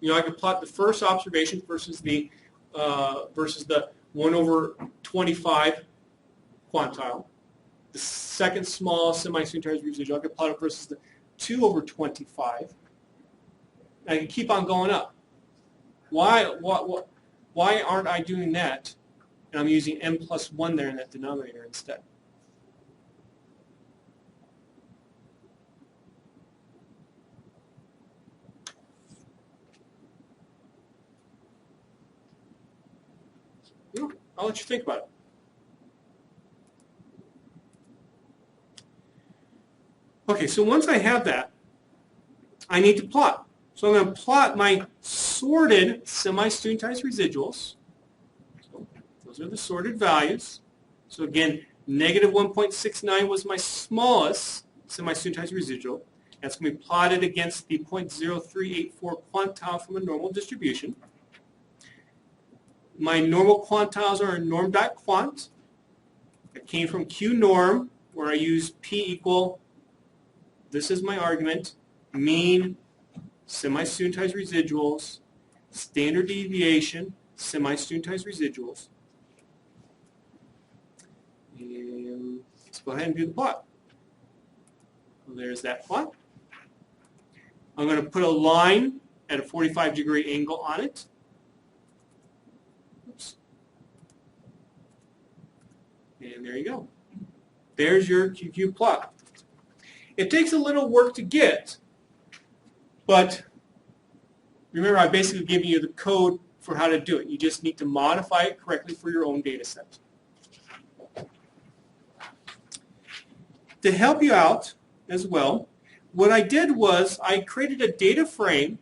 You know, I could plot the first observation versus the 1 over 25 quantile. The second small semi-studentized residual, I could plot it versus the 2 over 25. And I can keep on going up. Why aren't I doing that? And I'm using n plus 1 there in that denominator instead. I'll let you think about it. Okay, so once I have that, I need to plot. So I'm going to plot my sorted semi-studentized residuals. So those are the sorted values. So again, negative 1.69 was my smallest semi-studentized residual. That's going to be plotted against the 0.0384 quantile from a normal distribution. My normal quantiles are in norm.quant. It came from qnorm, where I use p equal, this is my argument, mean semi-studentized residuals, standard deviation, semi-studentized residuals. And let's go ahead and do the plot. So there's that plot. I'm going to put a line at a 45-degree angle on it. Oops. And there you go. There's your QQ plot. It takes a little work to get, but remember I basically gave you the code for how to do it. You just need to modify it correctly for your own data set. To help you out as well, what I did was I created a data frame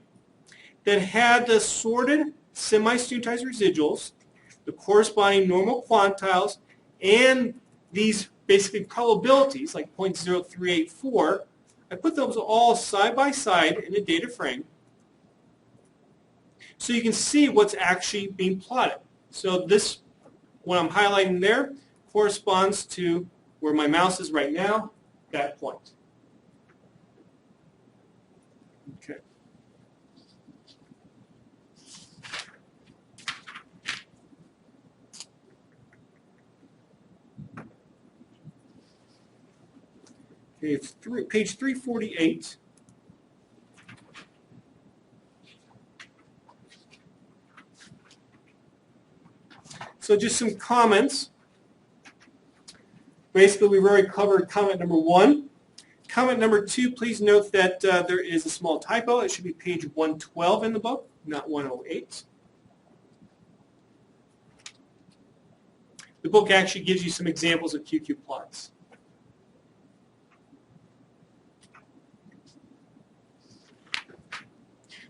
that had the sorted semi-studentized residuals, the corresponding normal quantiles, and these basically probabilities like 0.0384. I put those all side by side in a data frame so you can see what's actually being plotted. So this, what I'm highlighting there, corresponds to where my mouse is right now, that point. Okay. Okay, it's page 348. So just some comments. Basically, we've already covered comment number 1. Comment number 2, please note that there is a small typo. It should be page 112 in the book, not 108. The book actually gives you some examples of QQ plots.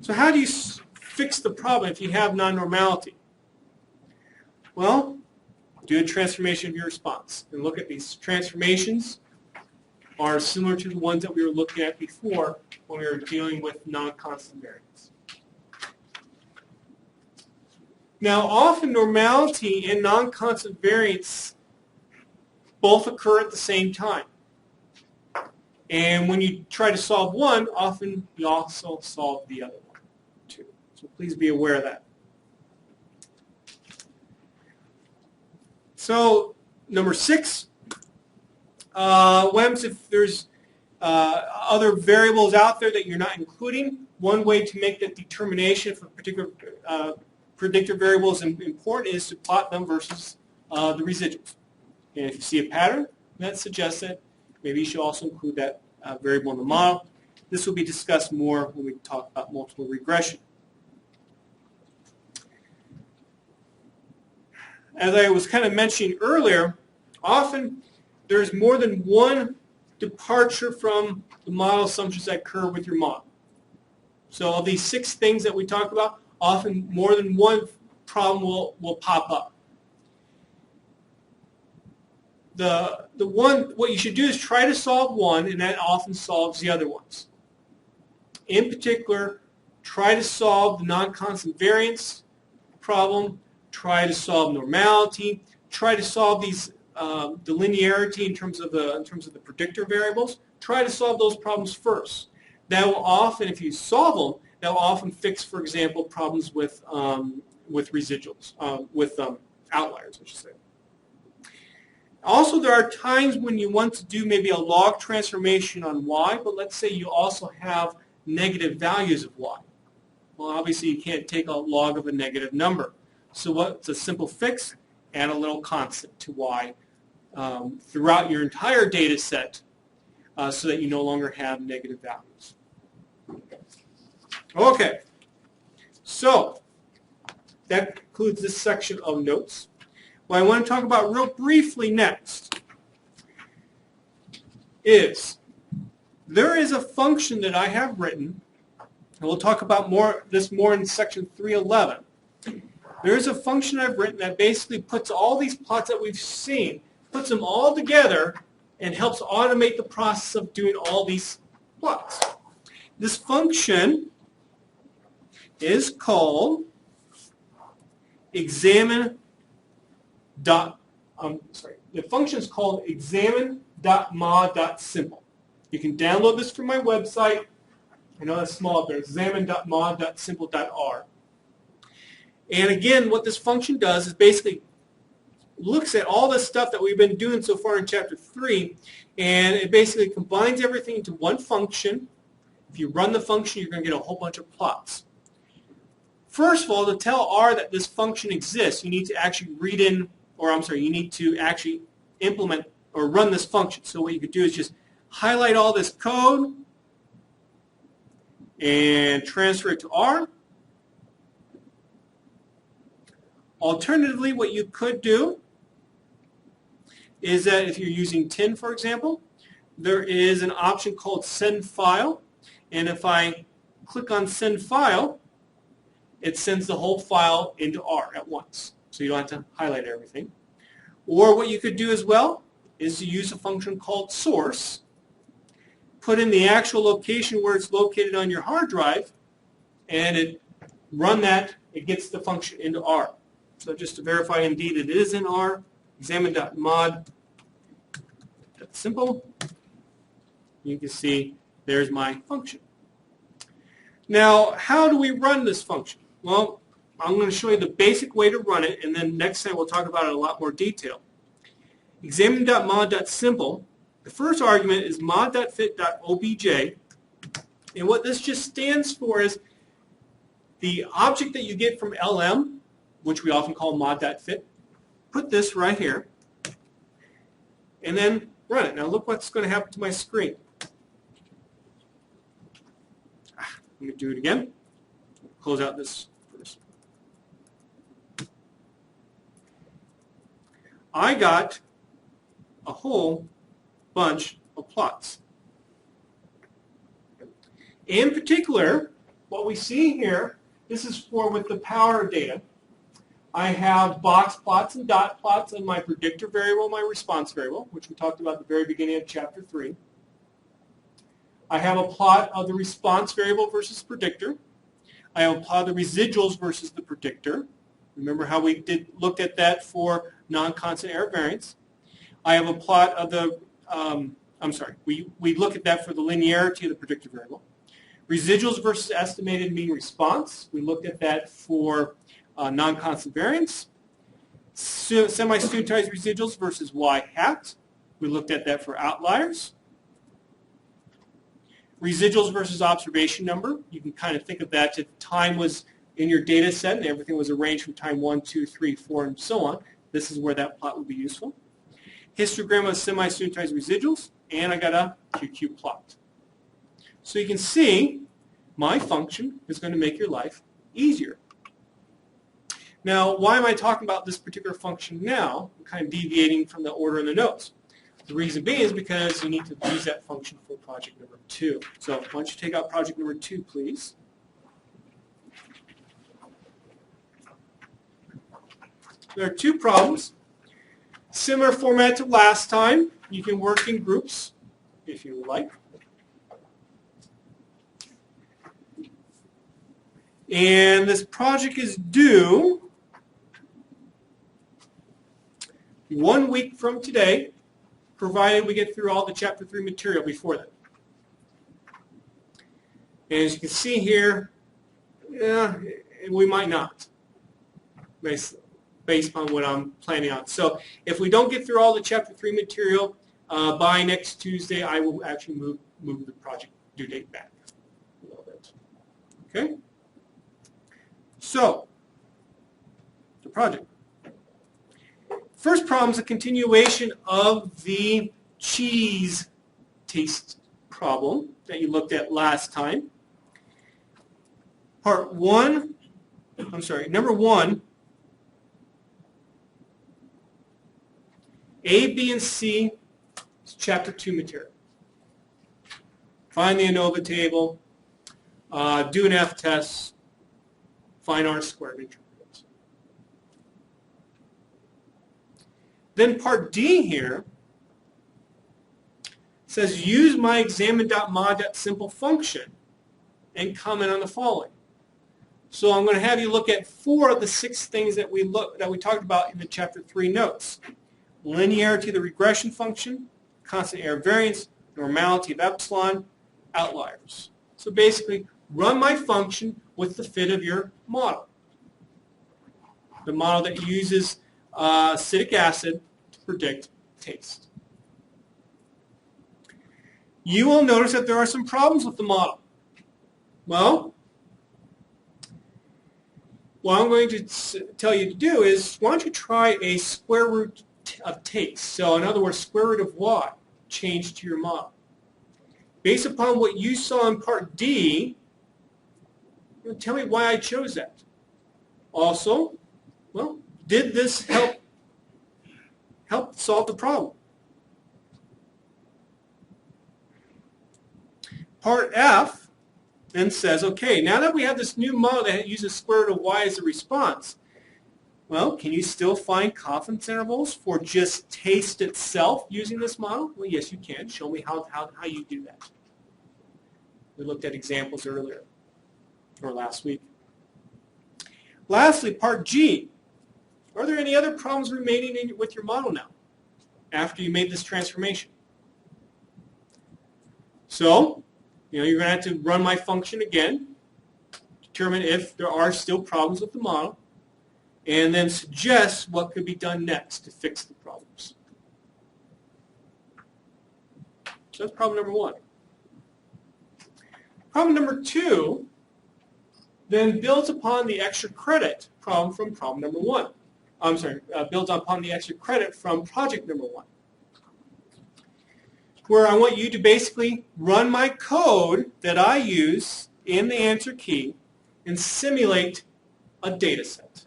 So how do you fix the problem if you have non-normality? Well, do a transformation of your response. And look at these transformations are similar to the ones that we were looking at before when we were dealing with non-constant variance. Now, often normality and non-constant variance both occur at the same time. And when you try to solve one, often you also solve the other one too. So please be aware of that. So number 6, what happens if there's other variables out there that you're not including? One way to make that determination for particular predictor variables important is to plot them versus the residuals. And if you see a pattern that suggests it, maybe you should also include that variable in the model. This will be discussed more when we talk about multiple regression. As I was kind of mentioning earlier, often there's more than one departure from the model assumptions that occur with your model. So of these 6 things that we talked about, often more than one problem will pop up. What you should do is try to solve one, and that often solves the other ones. In particular, try to solve the non-constant variance problem, try to solve normality, try to solve these the linearity in terms of the predictor variables. Try to solve those problems first. That will often, if you solve them, that will often fix, for example, problems with residuals, with outliers, I should say. Also, there are times when you want to do maybe a log transformation on y, but let's say you also have negative values of y. Well, obviously, you can't take a log of a negative number. So what's a simple fix? Add a little constant to y throughout your entire data set so that you no longer have negative values. Okay, so that concludes this section of notes. What I want to talk about real briefly next is there is a function that I have written, and we'll talk about this more in section 311. There is a function I've written that basically puts all these plots that we've seen, puts them all together, and helps automate the process of doing all these plots. This function is called examine. The function is called examine.mod.simple. You can download this from my website. I know that's small up there. Examine.mod.simple.r. And again, what this function does is basically looks at all the stuff that we've been doing so far in Chapter 3, and it basically combines everything into one function. If you run the function, you're going to get a whole bunch of plots. First of all, to tell R that this function exists, you need to actually you need to actually implement or run this function. So what you could do is just highlight all this code and transfer it to R. Alternatively, what you could do is that if you're using TIN, for example, there is an option called Send File. And if I click on Send File, it sends the whole file into R at once. So you don't have to highlight everything. Or what you could do as well is to use a function called Source, put in the actual location where it's located on your hard drive, and run that. It gets the function into R. So just to verify indeed it is in R, examine.mod. That's simple. You can see there's my function. Now, how do we run this function? Well, I'm going to show you the basic way to run it, and then next time we'll talk about it in a lot more detail. Examine.mod.simple, the first argument is mod.fit.obj, and what this just stands for is the object that you get from LM, which we often call mod.fit, put this right here, and then run it. Now look what's going to happen to my screen. Let me do it again. Close out this first. I got a whole bunch of plots. In particular, what we see here, this is with the power data. I have box plots and dot plots of my predictor variable, my response variable, which we talked about at the very beginning of Chapter 3. I have a plot of the response variable versus predictor. I have a plot of the residuals versus the predictor. Remember how we looked at that for non-constant error variance. I have a plot of the, we look at that for the linearity of the predictor variable. Residuals versus estimated mean response. We looked at that for non-constant variance. Semi-studentized residuals versus y hat. We looked at that for outliers. Residuals versus observation number. You can kind of think of that if time was in your data set and everything was arranged from time 1, 2, 3, 4, and so on. This is where that plot would be useful. Histogram of semi-studentized residuals, and I got a QQ plot. So you can see my function is going to make your life easier. Now, why am I talking about this particular function now? I'm kind of deviating from the order in the notes. The reason being is because you need to use that function for project number 2. So why don't you take out project number 2, please? There are 2 problems. Similar format to last time. You can work in groups if you would like. And this project is due 1 week from today, provided we get through all the Chapter 3 material before then. And as you can see here, we might not, based on what I'm planning on. So if we don't get through all the Chapter 3 material by next Tuesday, I will actually move the project due date back a little bit. Okay? So, the project. First problem is a continuation of the cheese taste problem that you looked at last time. Number 1, A, B, and C is Chapter 2 material. Find the ANOVA table, do an F-test, find R-squared intervals. Then part D here says use my examine.mod.simple function and comment on the following. So I'm going to have you look at 4 of the 6 things that we talked about in the Chapter 3 notes. Linearity of the regression function, constant error variance, normality of epsilon, outliers. So basically, run my function with the fit of your model. The model that uses acetic acid to predict taste. You will notice that there are some problems with the model. Well, what I'm going to tell you to do is, why don't you try a square root of taste? So in other words, square root of y changed to your model. Based upon what you saw in part D, tell me why I chose that. Also, well, did this help solve the problem? Part F then says, okay, now that we have this new model that uses square root of y as a response, well, can you still find confidence intervals for just taste itself using this model? Well, yes, you can. Show me how you do that. We looked at examples earlier, or last week. Lastly, part G. Are there any other problems remaining with your model now, after you made this transformation? So, you're going to have to run my function again, determine if there are still problems with the model, and then suggest what could be done next to fix the problems. So that's problem number 1. Problem number 2 then builds upon the extra credit problem from problem number 1. Builds upon the extra credit from project number 1. Where I want you to basically run my code that I use in the answer key and simulate a data set.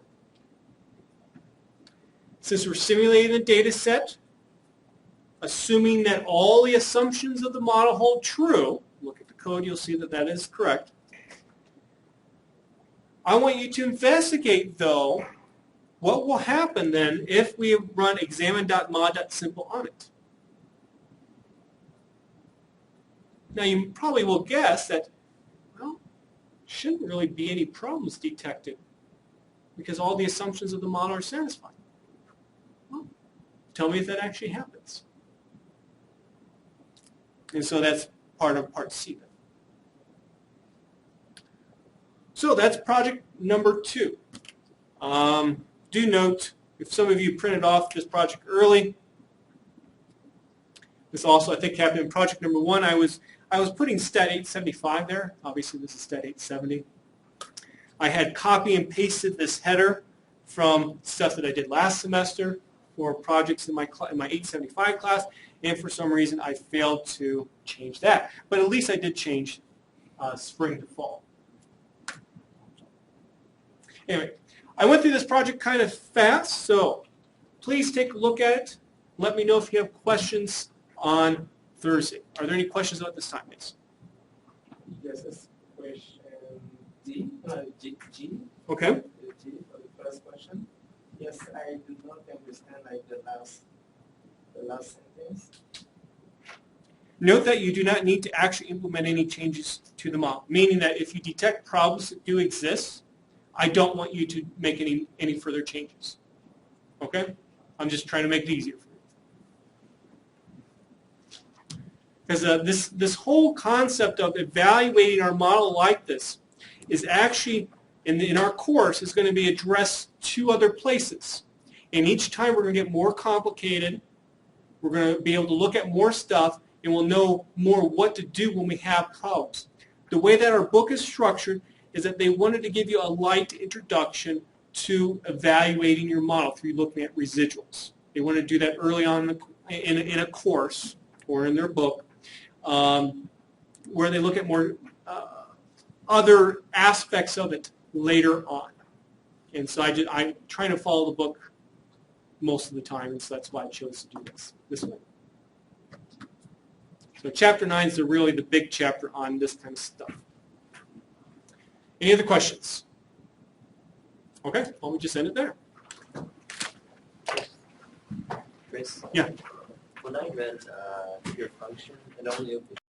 Since we're simulating a data set, assuming that all the assumptions of the model hold true, look at the code, you'll see that that is correct. I want you to investigate, though, what will happen then if we run examine.mod.simple on it? Now you probably will guess that, well, shouldn't really be any problems detected because all the assumptions of the model are satisfied. Well, tell me if that actually happens. And so that's part of part C then. So that's project number 2. Do note, if some of you printed off this project early, this also I think happened in project number 1. I was putting stat 875 there. Obviously this is stat 870. I had copy and pasted this header from stuff that I did last semester for projects in my 875 class, and for some reason I failed to change that. But at least I did change spring to fall. Anyway, I went through this project kind of fast, so please take a look at it. Let me know if you have questions on Thursday. Are there any questions about this time, Miss? Yes, it's question G. Okay. G for the first question. Yes, I do not understand like the last sentence. Note that you do not need to actually implement any changes to the model, meaning that if you detect problems that do exist, I don't want you to make any further changes. Okay? I'm just trying to make it easier for you. Because this whole concept of evaluating our model like this is actually, in our course, is going to be addressed 2 other places. And each time we're going to get more complicated. We're going to be able to look at more stuff, and we'll know more what to do when we have problems. The way that our book is structured is that they wanted to give you a light introduction to evaluating your model through looking at residuals. They want to do that early on in a course or in their book, where they look at more other aspects of it later on. And so I'm trying to follow the book most of the time, and so that's why I chose to do this way. So chapter 9 is really the big chapter on this kind of stuff. Any other questions? Okay, well, we just end it there. Chris? Yeah. When I read your function, it only opened